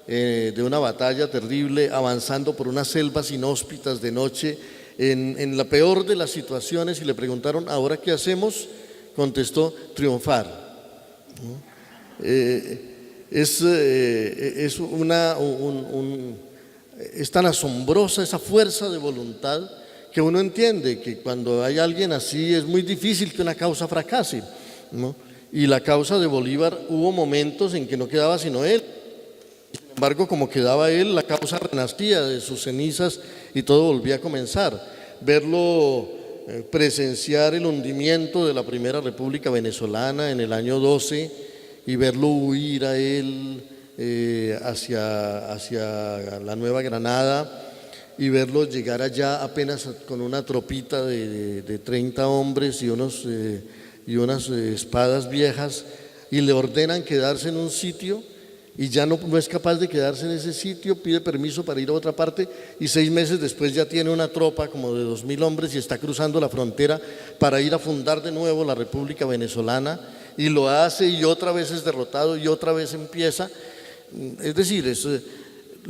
de una batalla terrible, avanzando por unas selvas inhóspitas de noche, en la peor de las situaciones, y le preguntaron: ¿ahora qué hacemos? Contestó: triunfar, ¿no? Es tan asombrosa esa fuerza de voluntad que uno entiende que cuando hay alguien así es muy difícil que una causa fracase, ¿no? Y la causa de Bolívar, hubo momentos en que no quedaba sino él. Sin embargo, como quedaba él, la causa renacía de sus cenizas y todo volvía a comenzar. Verlo presenciar el hundimiento de la Primera República Venezolana en el año 12 y verlo huir a él hacia la Nueva Granada y verlo llegar allá apenas con una tropita de 30 hombres y unas espadas viejas, y le ordenan quedarse en un sitio y ya no es capaz de quedarse en ese sitio, pide permiso para ir a otra parte y 6 meses después ya tiene una tropa como de 2000 hombres y está cruzando la frontera para ir a fundar de nuevo la República Venezolana, y lo hace y otra vez es derrotado y otra vez empieza. Es decir,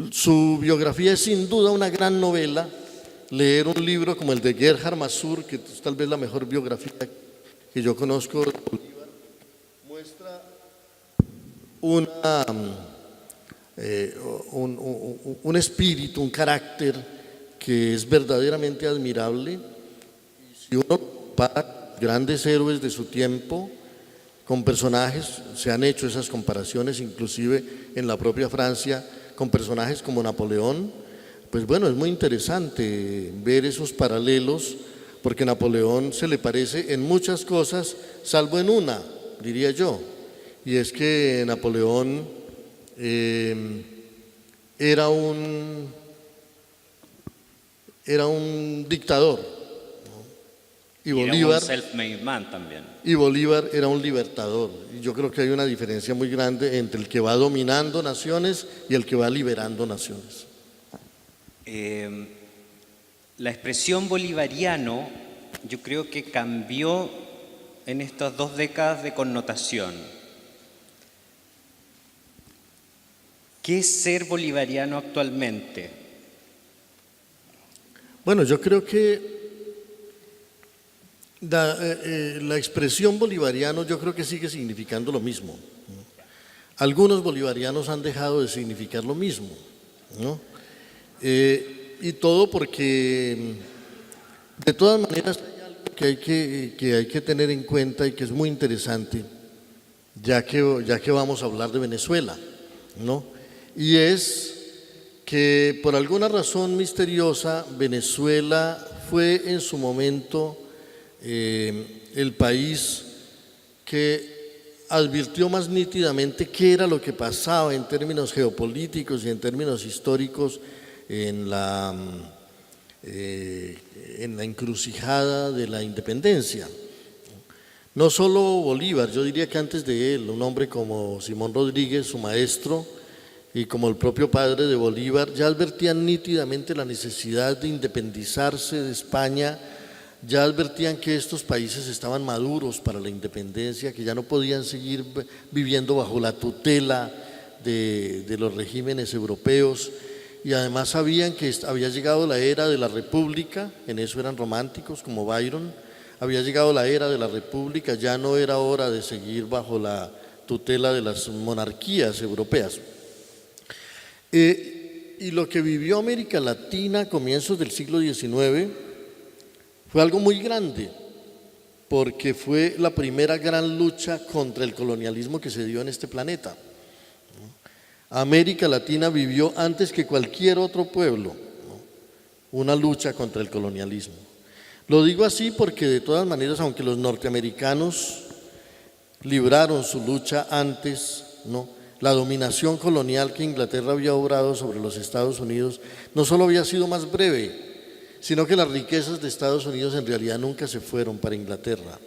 su biografía es sin duda una gran novela. Leer un libro como el de Gerhard Masur, que es tal vez la mejor biografía que yo conozco de Bolívar, muestra un espíritu, un carácter que es verdaderamente admirable. Si uno compara grandes héroes de su tiempo con personajes, se han hecho esas comparaciones inclusive en la propia Francia con personajes como Napoleón, pues bueno, es muy interesante ver esos paralelos, porque Napoleón se le parece en muchas cosas, salvo en una, diría yo, y es que Napoleón era un dictador, ¿no? Y Bolívar, era un self-made man también. Y Bolívar era un libertador. Y yo creo que hay una diferencia muy grande entre el que va dominando naciones y el que va liberando naciones. La expresión bolivariano yo creo que cambió en estas 2 décadas de connotación. ¿Qué es ser bolivariano actualmente? Bueno, yo creo que la expresión bolivariano yo creo que sigue significando lo mismo, ¿no? Algunos bolivarianos han dejado de significar lo mismo, ¿no? Y todo porque de todas maneras hay algo que hay que tener en cuenta y que es muy interesante, ya que vamos a hablar de Venezuela, ¿no? Y es que por alguna razón misteriosa Venezuela fue en su momento el país que advirtió más nítidamente qué era lo que pasaba en términos geopolíticos y en términos históricos en la encrucijada de la independencia. No solo Bolívar, yo diría que antes de él, un hombre como Simón Rodríguez, su maestro, y como el propio padre de Bolívar, ya advertían nítidamente la necesidad de independizarse de España, ya advertían que estos países estaban maduros para la independencia, que ya no podían seguir viviendo bajo la tutela de los regímenes europeos, y además sabían que había llegado la era de la república, en eso eran románticos como Byron, había llegado la era de la república, ya no era hora de seguir bajo la tutela de las monarquías europeas. Y lo que vivió América Latina a comienzos del siglo XIX fue algo muy grande, porque fue la primera gran lucha contra el colonialismo que se dio en este planeta. América Latina vivió antes que cualquier otro pueblo una lucha contra el colonialismo. Lo digo así porque de todas maneras, aunque los norteamericanos libraron su lucha antes, la dominación colonial que Inglaterra había obrado sobre los Estados Unidos no solo había sido más breve, sino que las riquezas de Estados Unidos en realidad nunca se fueron para Inglaterra,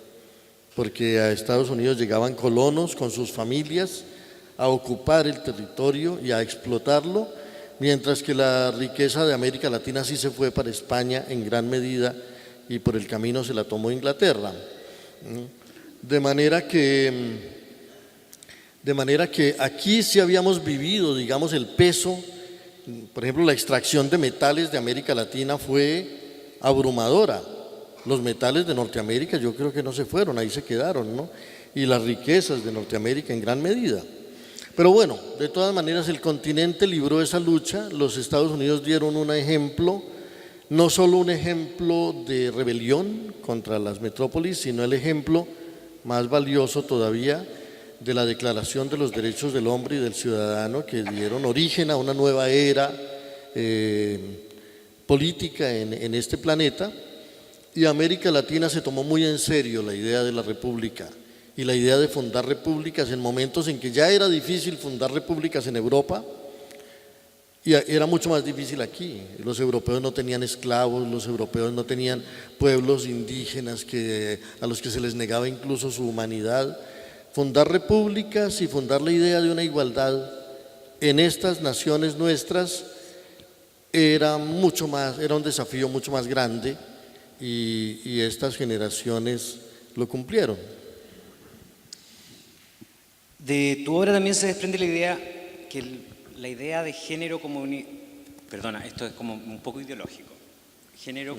porque a Estados Unidos llegaban colonos con sus familias a ocupar el territorio y a explotarlo, mientras que la riqueza de América Latina sí se fue para España en gran medida y por el camino se la tomó Inglaterra. De manera que aquí sí habíamos vivido, digamos, el peso. Por ejemplo, la extracción de metales de América Latina fue abrumadora. Los metales de Norteamérica yo creo que no se fueron, ahí se quedaron, ¿no? Y las riquezas de Norteamérica en gran medida. Pero bueno, de todas maneras el continente libró esa lucha, los Estados Unidos dieron un ejemplo, no solo un ejemplo de rebelión contra las metrópolis, sino el ejemplo más valioso todavía de la Declaración de los Derechos del Hombre y del Ciudadano, que dieron origen a una nueva era política en este planeta. Y América Latina se tomó muy en serio la idea de la república y la idea de fundar repúblicas en momentos en que ya era difícil fundar repúblicas en Europa y era mucho más difícil aquí. Los europeos no tenían esclavos, los europeos no tenían pueblos indígenas a los que se les negaba incluso su humanidad. Fundar repúblicas y fundar la idea de una igualdad en estas naciones nuestras era un desafío mucho más grande y estas generaciones lo cumplieron. De tu obra también se desprende la idea que la idea de género como perdona, esto es como un poco ideológico. Género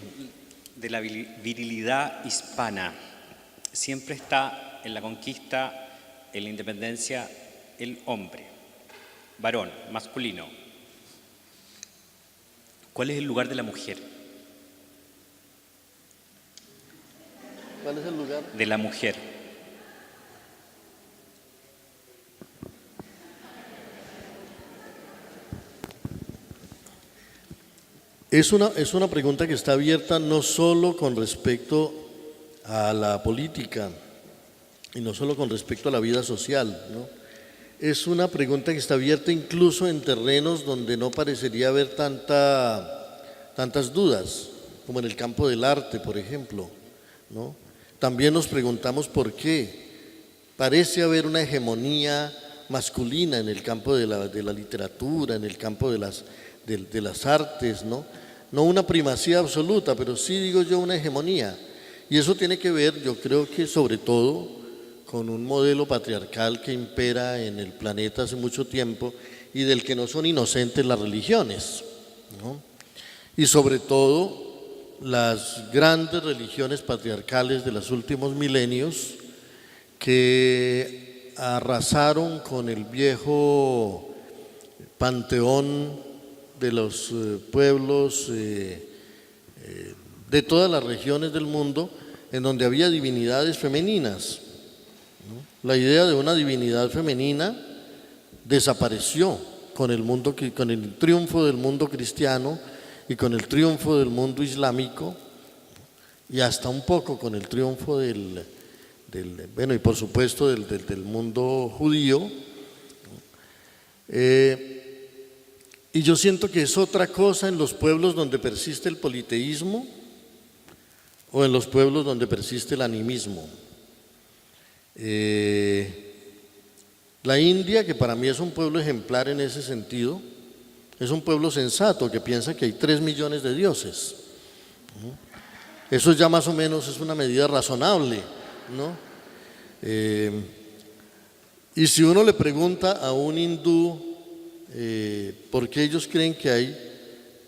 de la virilidad hispana siempre está en la conquista, en la independencia, el hombre, varón, masculino. ¿Cuál es el lugar de la mujer? ¿Cuál es el lugar? De la mujer. Es una pregunta que está abierta no solo con respecto a la política y no solo con respecto a la vida social, ¿no? Es una pregunta que está abierta incluso en terrenos donde no parecería haber tantas dudas, como en el campo del arte, por ejemplo, ¿no? También nos preguntamos por qué. Parece haber una hegemonía masculina en el campo de la literatura, en el campo de las artes, ¿no? No una primacía absoluta, pero sí, digo yo, una hegemonía. Y eso tiene que ver, yo creo que sobre todo, con un modelo patriarcal que impera en el planeta hace mucho tiempo y del que no son inocentes las religiones, ¿no? Y sobre todo las grandes religiones patriarcales de los últimos milenios que arrasaron con el viejo panteón de los pueblos de todas las regiones del mundo en donde había divinidades femeninas, ¿no? La idea de una divinidad femenina desapareció con el triunfo del mundo cristiano y con el triunfo del mundo islámico y hasta un poco con el triunfo y por supuesto del mundo judío. Y yo siento que es otra cosa en los pueblos donde persiste el politeísmo o en los pueblos donde persiste el animismo. La India, que para mí es un pueblo ejemplar en ese sentido, es un pueblo sensato que piensa que hay 3 millones de dioses. Eso ya más o menos es una medida razonable, ¿no? Y si uno le pregunta a un hindú porque ellos creen que hay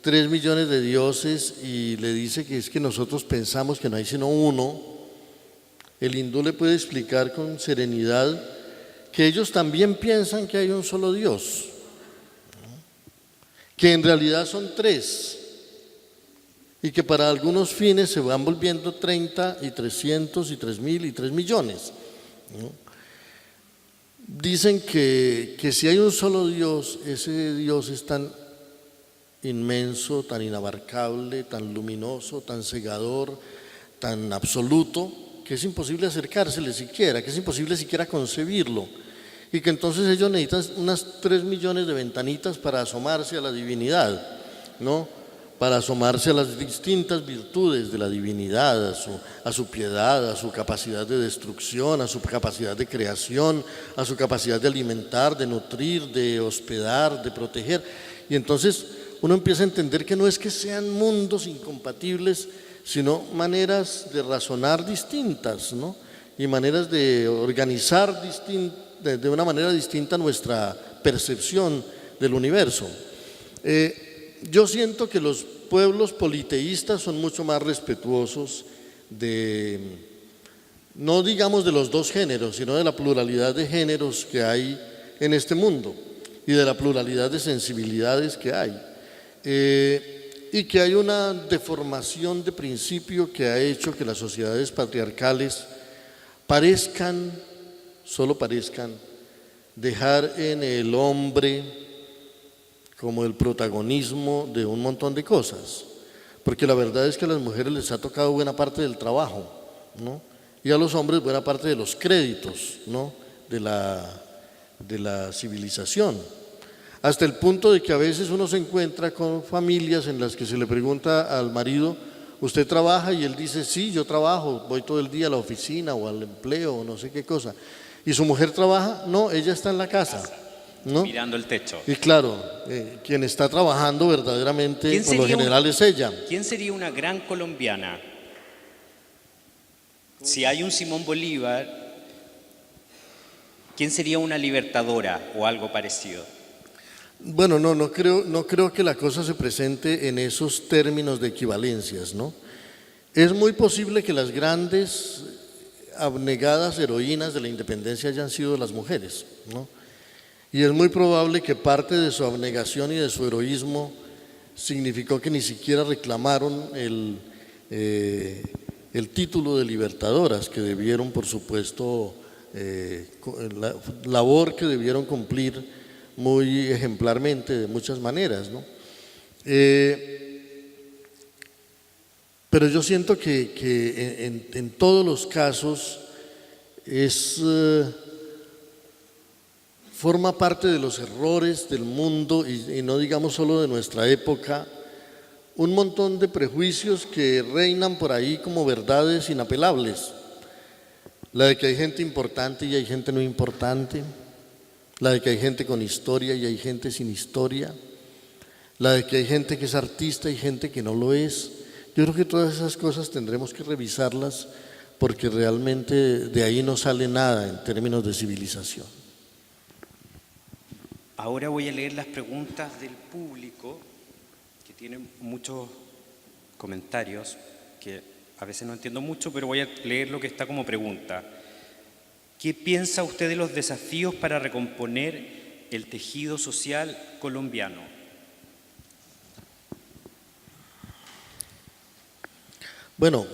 3 millones de dioses y le dice que es que nosotros pensamos que no hay sino uno, el hindú le puede explicar con serenidad que ellos también piensan que hay un solo Dios, que en realidad son 3 y que para algunos fines se van volviendo 30 y 300 y 3.000 y 3 millones. Dicen que si hay un solo Dios, ese Dios es tan inmenso, tan inabarcable, tan luminoso, tan cegador, tan absoluto, que es imposible acercársele siquiera, que es imposible siquiera concebirlo, y que entonces ellos necesitan unas 3 millones de ventanitas para asomarse a la divinidad, ¿no? Para asomarse a las distintas virtudes de la divinidad, a su piedad, a su capacidad de destrucción, a su capacidad de creación, a su capacidad de alimentar, de nutrir, de hospedar, de proteger. Y entonces uno empieza a entender que no es que sean mundos incompatibles, sino maneras de razonar distintas, ¿no? Y maneras de organizar de una manera distinta nuestra percepción del universo. Yo siento que los pueblos politeístas son mucho más respetuosos no digamos de los dos géneros, sino de la pluralidad de géneros que hay en este mundo y de la pluralidad de sensibilidades que hay. Y que hay una deformación de principio que ha hecho que las sociedades patriarcales solo parezcan dejar en el hombre como el protagonismo de un montón de cosas, porque la verdad es que a las mujeres les ha tocado buena parte del trabajo, ¿no? Y a los hombres buena parte de los créditos, ¿no? de la civilización, hasta el punto de que a veces uno se encuentra con familias en las que se le pregunta al marido: ¿usted trabaja? Y él dice: sí, yo trabajo, voy todo el día a la oficina o al empleo o no sé qué cosa. ¿Y su mujer trabaja? No, ella está en la casa, ¿no? Mirando el techo. Y claro, quien está trabajando verdaderamente por lo general es ella. ¿Quién sería una gran colombiana? Si hay un Simón Bolívar, ¿quién sería una libertadora o algo parecido? Bueno, no creo que la cosa se presente en esos términos de equivalencias, ¿no? Es muy posible que las grandes abnegadas heroínas de la independencia hayan sido las mujeres, ¿no? Y es muy probable que parte de su abnegación y de su heroísmo significó que ni siquiera reclamaron el título de libertadoras, que debieron, por supuesto, la labor que debieron cumplir muy ejemplarmente de muchas maneras, ¿no? Pero yo siento que en todos los casos forma parte de los errores del mundo y no digamos solo de nuestra época, un montón de prejuicios que reinan por ahí como verdades inapelables. La de que hay gente importante y hay gente no importante, la de que hay gente con historia y hay gente sin historia, la de que hay gente que es artista y gente que no lo es. Yo creo que todas esas cosas tendremos que revisarlas, porque realmente de ahí no sale nada en términos de civilización. Ahora voy a leer las preguntas del público, que tienen muchos comentarios que a veces no entiendo mucho, pero voy a leer lo que está como pregunta. ¿Qué piensa usted de los desafíos para recomponer el tejido social colombiano? Bueno,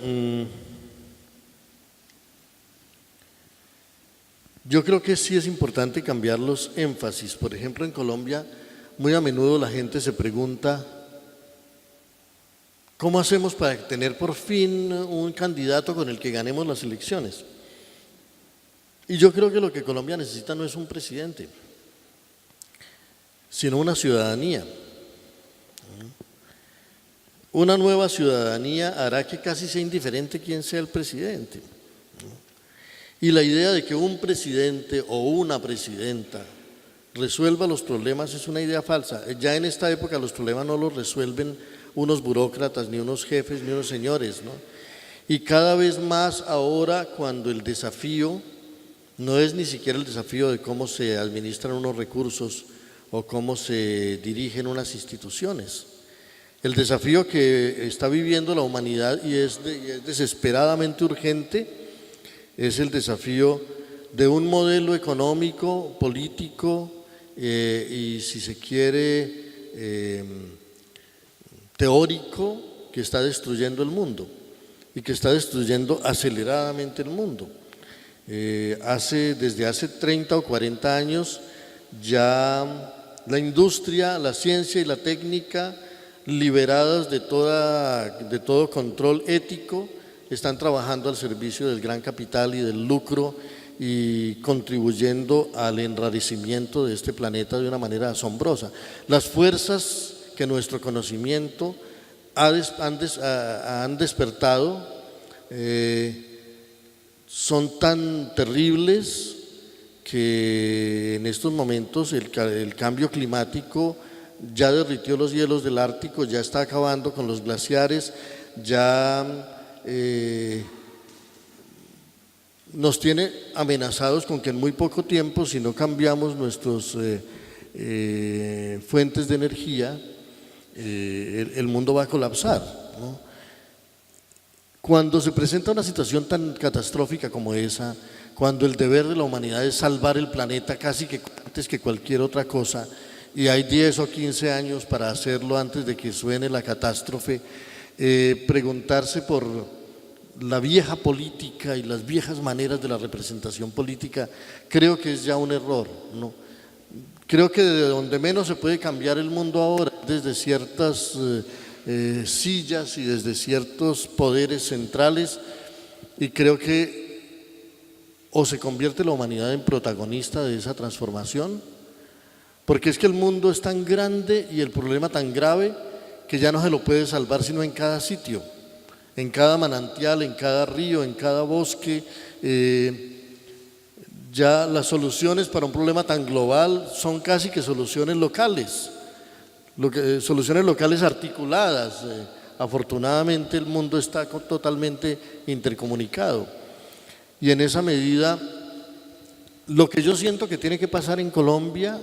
yo creo que sí es importante cambiar los énfasis. Por ejemplo, en Colombia, muy a menudo la gente se pregunta: ¿cómo hacemos para tener por fin un candidato con el que ganemos las elecciones? Y yo creo que lo que Colombia necesita no es un presidente, sino una ciudadanía. Una nueva ciudadanía hará que casi sea indiferente quién sea el presidente. Y la idea de que un presidente o una presidenta resuelva los problemas es una idea falsa. Ya en esta época los problemas no los resuelven unos burócratas, ni unos jefes, ni unos señores, ¿no? Y cada vez más ahora, cuando el desafío no es ni siquiera el desafío de cómo se administran unos recursos o cómo se dirigen unas instituciones. El desafío que está viviendo la humanidad y es desesperadamente urgente es el desafío de un modelo económico, político y, si se quiere, teórico, que está destruyendo el mundo y que está destruyendo aceleradamente el mundo. Desde hace 30 o 40 años ya la industria, la ciencia y la técnica, liberadas de todo control ético, están trabajando al servicio del gran capital y del lucro y contribuyendo al enrarecimiento de este planeta de una manera asombrosa. Las fuerzas que nuestro conocimiento han despertado son tan terribles que en estos momentos el cambio climático ya derritió los hielos del Ártico, ya está acabando con los glaciares, ya nos tiene amenazados con que en muy poco tiempo, si no cambiamos nuestras fuentes de energía, el mundo va a colapsar, ¿no? Cuando se presenta una situación tan catastrófica como esa, cuando el deber de la humanidad es salvar el planeta casi que antes que cualquier otra cosa, y hay 10 o 15 años para hacerlo antes de que suene la catástrofe, preguntarse por la vieja política y las viejas maneras de la representación política, creo que es ya un error, ¿no? Creo que de donde menos se puede cambiar el mundo ahora, desde ciertas sillas y desde ciertos poderes centrales, y creo que o se convierte la humanidad en protagonista de esa transformación, porque es que el mundo es tan grande y el problema tan grave que ya no se lo puede salvar sino en cada sitio, en cada manantial, en cada río, en cada bosque. Ya las soluciones para un problema tan global son casi que soluciones locales, soluciones locales articuladas. Afortunadamente el mundo está totalmente intercomunicado y en esa medida lo que yo siento que tiene que pasar en Colombia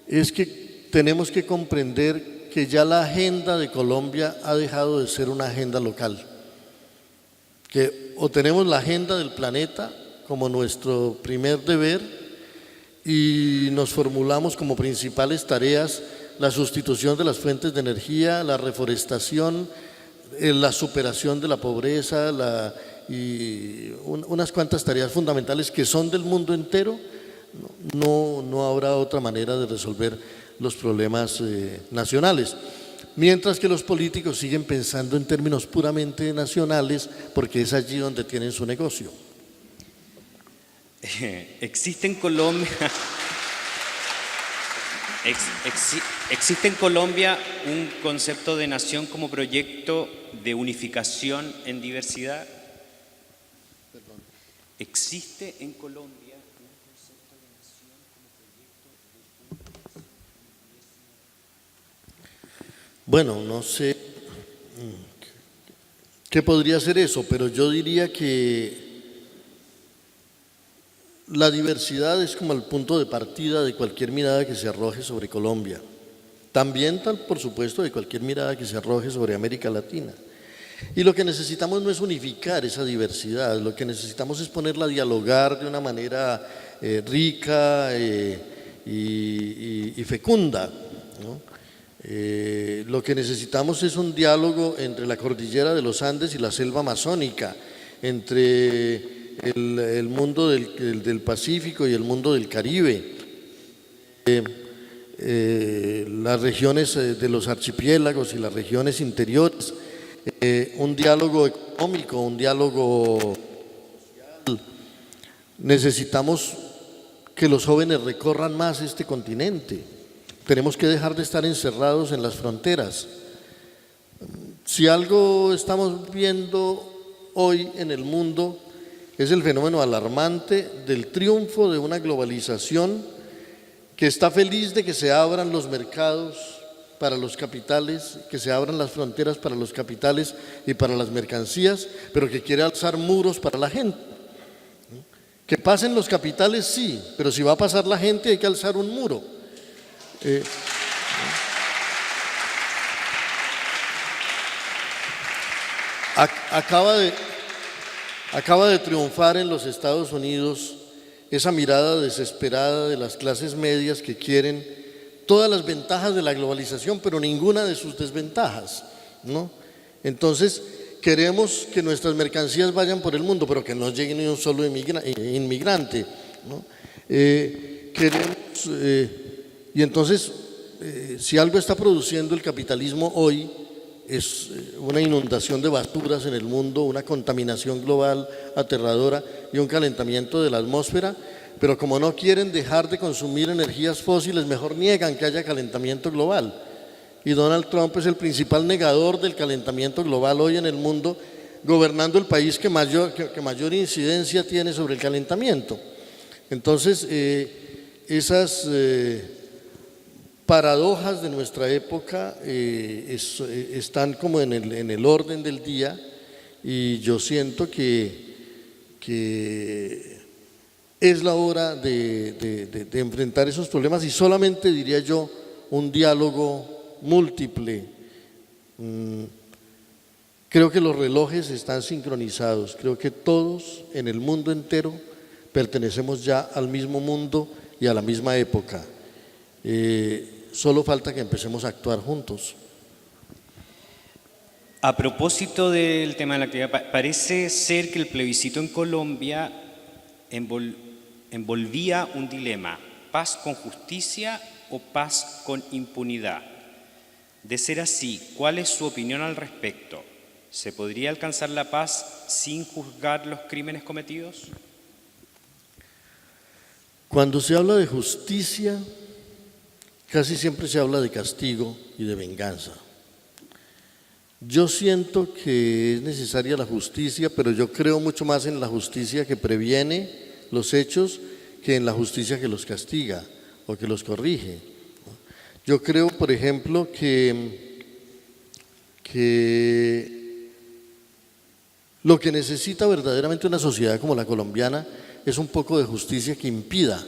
es que tenemos que comprender que ya la agenda de Colombia ha dejado de ser una agenda local, que o tenemos la agenda del planeta como nuestro primer deber y nos formulamos como principales tareas la sustitución de las fuentes de energía, la reforestación, la superación de la pobreza y unas cuantas tareas fundamentales que son del mundo entero. No habrá otra manera de resolver los problemas nacionales. Mientras que los políticos siguen pensando en términos puramente nacionales porque es allí donde tienen su negocio. ¿Existe en Colombia un concepto de nación como proyecto de unificación en diversidad? ¿Existe en Colombia un concepto de nación como proyecto de Bueno, no sé qué podría ser eso, pero yo diría que la diversidad es como el punto de partida de cualquier mirada que se arroje sobre Colombia. También, por supuesto, de cualquier mirada que se arroje sobre América Latina. Y lo que necesitamos no es unificar esa diversidad, lo que necesitamos es ponerla a dialogar de una manera rica y fecunda, ¿no? Lo que necesitamos es un diálogo entre la cordillera de los Andes y la selva amazónica, entre el mundo del Pacífico y el mundo del Caribe, las regiones de los archipiélagos y las regiones interiores, un diálogo económico, un diálogo social. Necesitamos que los jóvenes recorran más este continente. Tenemos que dejar de estar encerrados en las fronteras. Si algo estamos viendo hoy en el mundo es el fenómeno alarmante del triunfo de una globalización que está feliz de que se abran los mercados para los capitales, que se abran las fronteras para los capitales y para las mercancías, pero que quiere alzar muros para la gente. Que pasen los capitales, sí, pero si va a pasar la gente hay que alzar un muro. Eh, acaba de triunfar en los Estados Unidos esa mirada desesperada de las clases medias que quieren todas las ventajas de la globalización, pero ninguna de sus desventajas, ¿no? Entonces, queremos que nuestras mercancías vayan por el mundo, pero que no llegue ni un solo inmigrante, ¿no? Y entonces, si algo está produciendo el capitalismo hoy, es una inundación de basuras en el mundo, una contaminación global aterradora y un calentamiento de la atmósfera, pero como no quieren dejar de consumir energías fósiles, mejor niegan que haya calentamiento global. Y Donald Trump es el principal negador del calentamiento global hoy en el mundo, gobernando el país que mayor incidencia tiene sobre el calentamiento. Entonces, esas paradojas de nuestra época están como en el orden del día, y yo siento que es la hora de enfrentar esos problemas, y solamente, diría yo, un diálogo múltiple. Creo que los relojes están sincronizados, creo que todos en el mundo entero pertenecemos ya al mismo mundo y a la misma época. Solo falta que empecemos a actuar juntos. A propósito del tema de la actividad, parece ser que el plebiscito en Colombia envolvía un dilema: paz con justicia o paz con impunidad. De ser así, ¿cuál es su opinión al respecto? ¿Se podría alcanzar la paz sin juzgar los crímenes cometidos? Cuando se habla de justicia, casi siempre se habla de castigo y de venganza. Yo siento que es necesaria la justicia, pero yo creo mucho más en la justicia que previene los hechos que en la justicia que los castiga o que los corrige. Yo creo, por ejemplo, que lo que necesita verdaderamente una sociedad como la colombiana es un poco de justicia que impida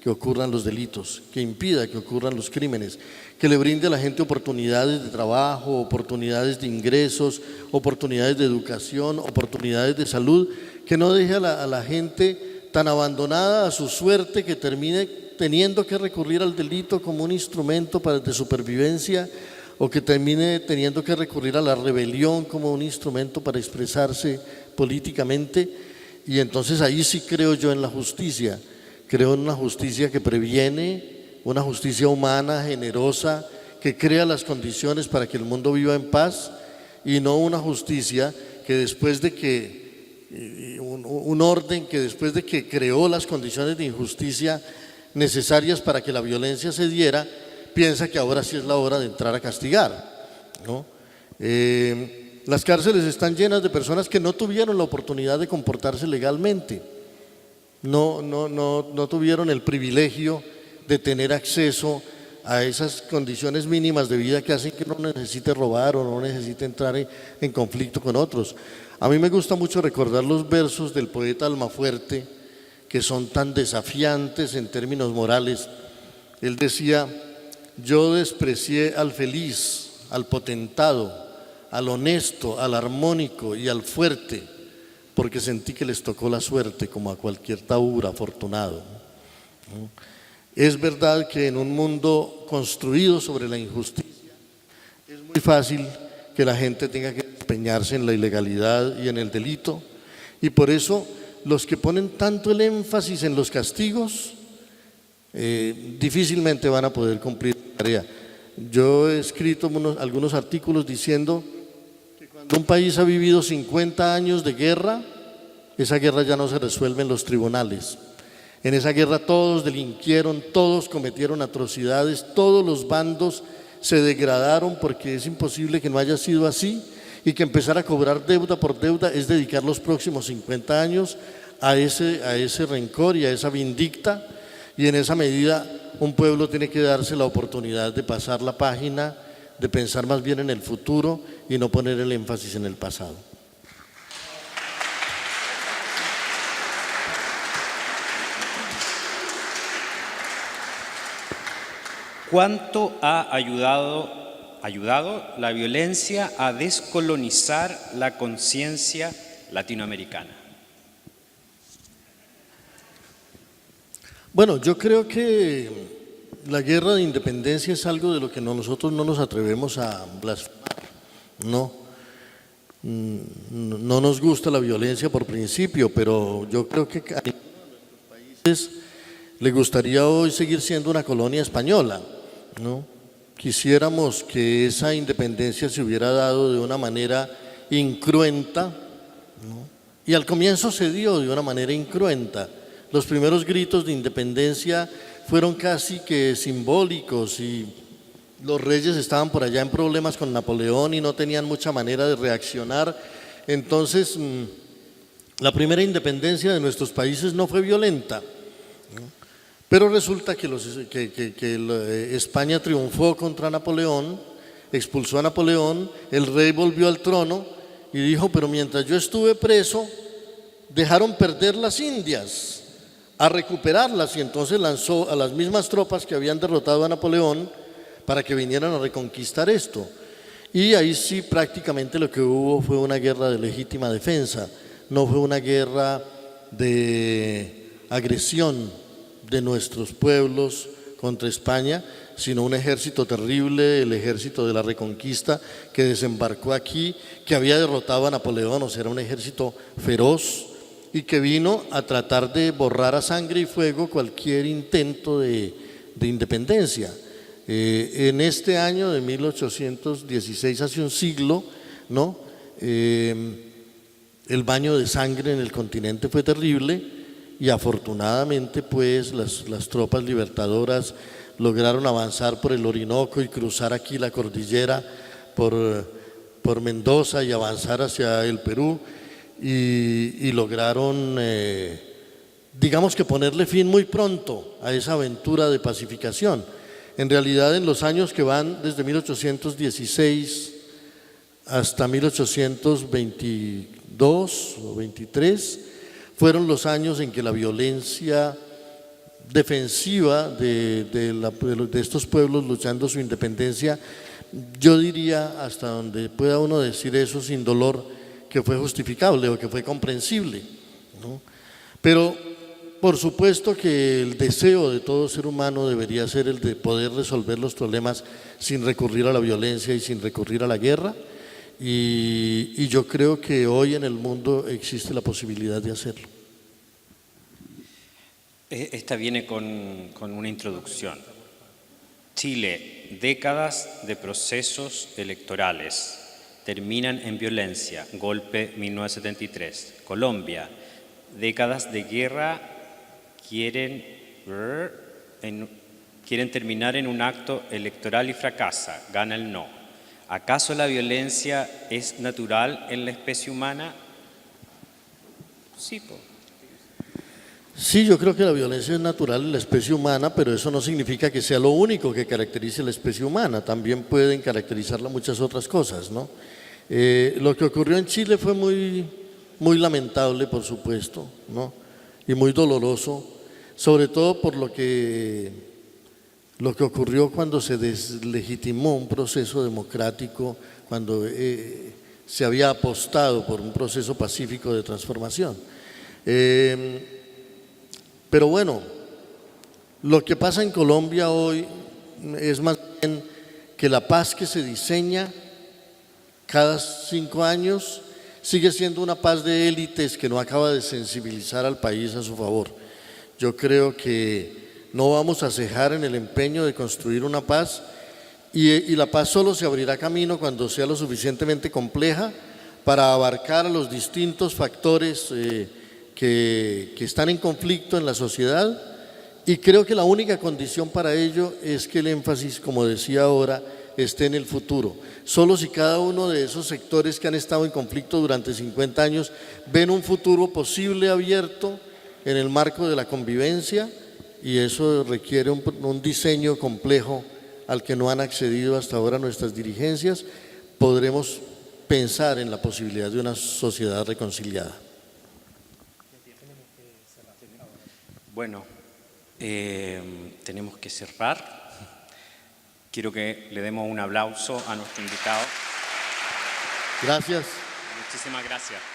que ocurran los delitos, que impida que ocurran los crímenes, que le brinde a la gente oportunidades de trabajo, oportunidades de ingresos, oportunidades de educación, oportunidades de salud, que no deje a la gente tan abandonada a su suerte que termine teniendo que recurrir al delito como un instrumento de supervivencia, o que termine teniendo que recurrir a la rebelión como un instrumento para expresarse políticamente. Y entonces ahí sí creo yo en la justicia. Creo en una justicia que previene, una justicia humana, generosa, que crea las condiciones para que el mundo viva en paz, y no una justicia que después de que, un orden que después de que creó las condiciones de injusticia necesarias para que la violencia se diera, piensa que ahora sí es la hora de entrar a castigar, ¿no? Las cárceles están llenas de personas que no tuvieron la oportunidad de comportarse legalmente. No tuvieron el privilegio de tener acceso a esas condiciones mínimas de vida que hacen que no necesite robar o no necesite entrar en conflicto con otros. A mí me gusta mucho recordar los versos del poeta Almafuerte, que son tan desafiantes en términos morales. Él decía: yo desprecié al feliz, al potentado, al honesto, al armónico y al fuerte, porque sentí que les tocó la suerte como a cualquier taur afortunado. Es verdad que en un mundo construido sobre la injusticia es muy fácil que la gente tenga que empeñarse en la ilegalidad y en el delito, y por eso los que ponen tanto el énfasis en los castigos difícilmente van a poder cumplir la tarea. Yo he escrito algunos artículos diciendo que cuando un país ha vivido 50 años de guerra, esa guerra ya no se resuelve en los tribunales. En esa guerra todos delinquieron, todos cometieron atrocidades, todos los bandos se degradaron, porque es imposible que no haya sido así, y que empezar a cobrar deuda por deuda es dedicar los próximos 50 años a ese rencor y a esa vindicta. Y en esa medida un pueblo tiene que darse la oportunidad de pasar la página, de pensar más bien en el futuro y no poner el énfasis en el pasado. ¿Cuánto ha ayudado la violencia a descolonizar la conciencia latinoamericana? Bueno, yo creo que la guerra de independencia es algo de lo que nosotros no nos atrevemos a blasfemar, no. No nos gusta la violencia por principio, pero yo creo que a ninguno de nuestros países le gustaría hoy seguir siendo una colonia española, ¿no? Quisiéramos que esa independencia se hubiera dado de una manera incruenta, ¿no? Y al comienzo se dio de una manera incruenta. Los primeros gritos de independencia fueron casi que simbólicos y los reyes estaban por allá en problemas con Napoleón y no tenían mucha manera de reaccionar. Entonces, la primera independencia de nuestros países no fue violenta, ¿no? Pero resulta que España triunfó contra Napoleón, expulsó a Napoleón, el rey volvió al trono y dijo, pero mientras yo estuve preso, dejaron perder las Indias a recuperarlas, y entonces lanzó a las mismas tropas que habían derrotado a Napoleón para que vinieran a reconquistar esto. Y ahí sí prácticamente lo que hubo fue una guerra de legítima defensa, no fue una guerra de agresión de nuestros pueblos contra España, sino un ejército terrible, el ejército de la Reconquista, que desembarcó aquí, que había derrotado a Napoleón, o sea, era un ejército feroz y que vino a tratar de borrar a sangre y fuego cualquier intento de independencia. En este año de 1816, hace un siglo, ¿no? El baño de sangre en el continente fue terrible y afortunadamente pues las tropas libertadoras lograron avanzar por el Orinoco y cruzar aquí la cordillera por Mendoza y avanzar hacia el Perú y lograron, digamos que ponerle fin muy pronto a esa aventura de pacificación. En realidad, en los años que van desde 1816 hasta 1822 o 23, fueron los años en que la violencia defensiva de estos pueblos luchando su independencia, yo diría, hasta donde pueda uno decir eso sin dolor, que fue justificable o que fue comprensible, ¿no? Pero por supuesto que el deseo de todo ser humano debería ser el de poder resolver los problemas sin recurrir a la violencia y sin recurrir a la guerra, y yo creo que hoy en el mundo existe la posibilidad de hacerlo. Esta viene con una introducción. Chile, décadas de procesos electorales terminan en violencia, golpe 1973. Colombia, décadas de guerra quieren terminar en un acto electoral y fracasa, gana el no. ¿Acaso la violencia es natural en la especie humana? Sí, po. Sí, yo creo que la violencia es natural en la especie humana, pero eso no significa que sea lo único que caracterice la especie humana, también pueden caracterizarla muchas otras cosas, ¿no? Lo que ocurrió en Chile fue muy lamentable, por supuesto, ¿no? Y muy doloroso, sobre todo por lo que ocurrió cuando se deslegitimó un proceso democrático, cuando se había apostado por un proceso pacífico de transformación. Pero bueno, lo que pasa en Colombia hoy es más bien que la paz que se diseña cada 5 años sigue siendo una paz de élites que no acaba de sensibilizar al país a su favor. Yo creo que no vamos a cejar en el empeño de construir una paz y la paz solo se abrirá camino cuando sea lo suficientemente compleja para abarcar a los distintos factores que están en conflicto en la sociedad, y creo que la única condición para ello es que el énfasis, como decía ahora, esté en el futuro. Solo si cada uno de esos sectores que han estado en conflicto durante 50 años ven un futuro posible abierto en el marco de la convivencia, y eso requiere un diseño complejo al que no han accedido hasta ahora nuestras dirigencias, podremos pensar en la posibilidad de una sociedad reconciliada. Bueno, tenemos que cerrar. Quiero que le demos un aplauso a nuestro invitado. Gracias. Muchísimas gracias.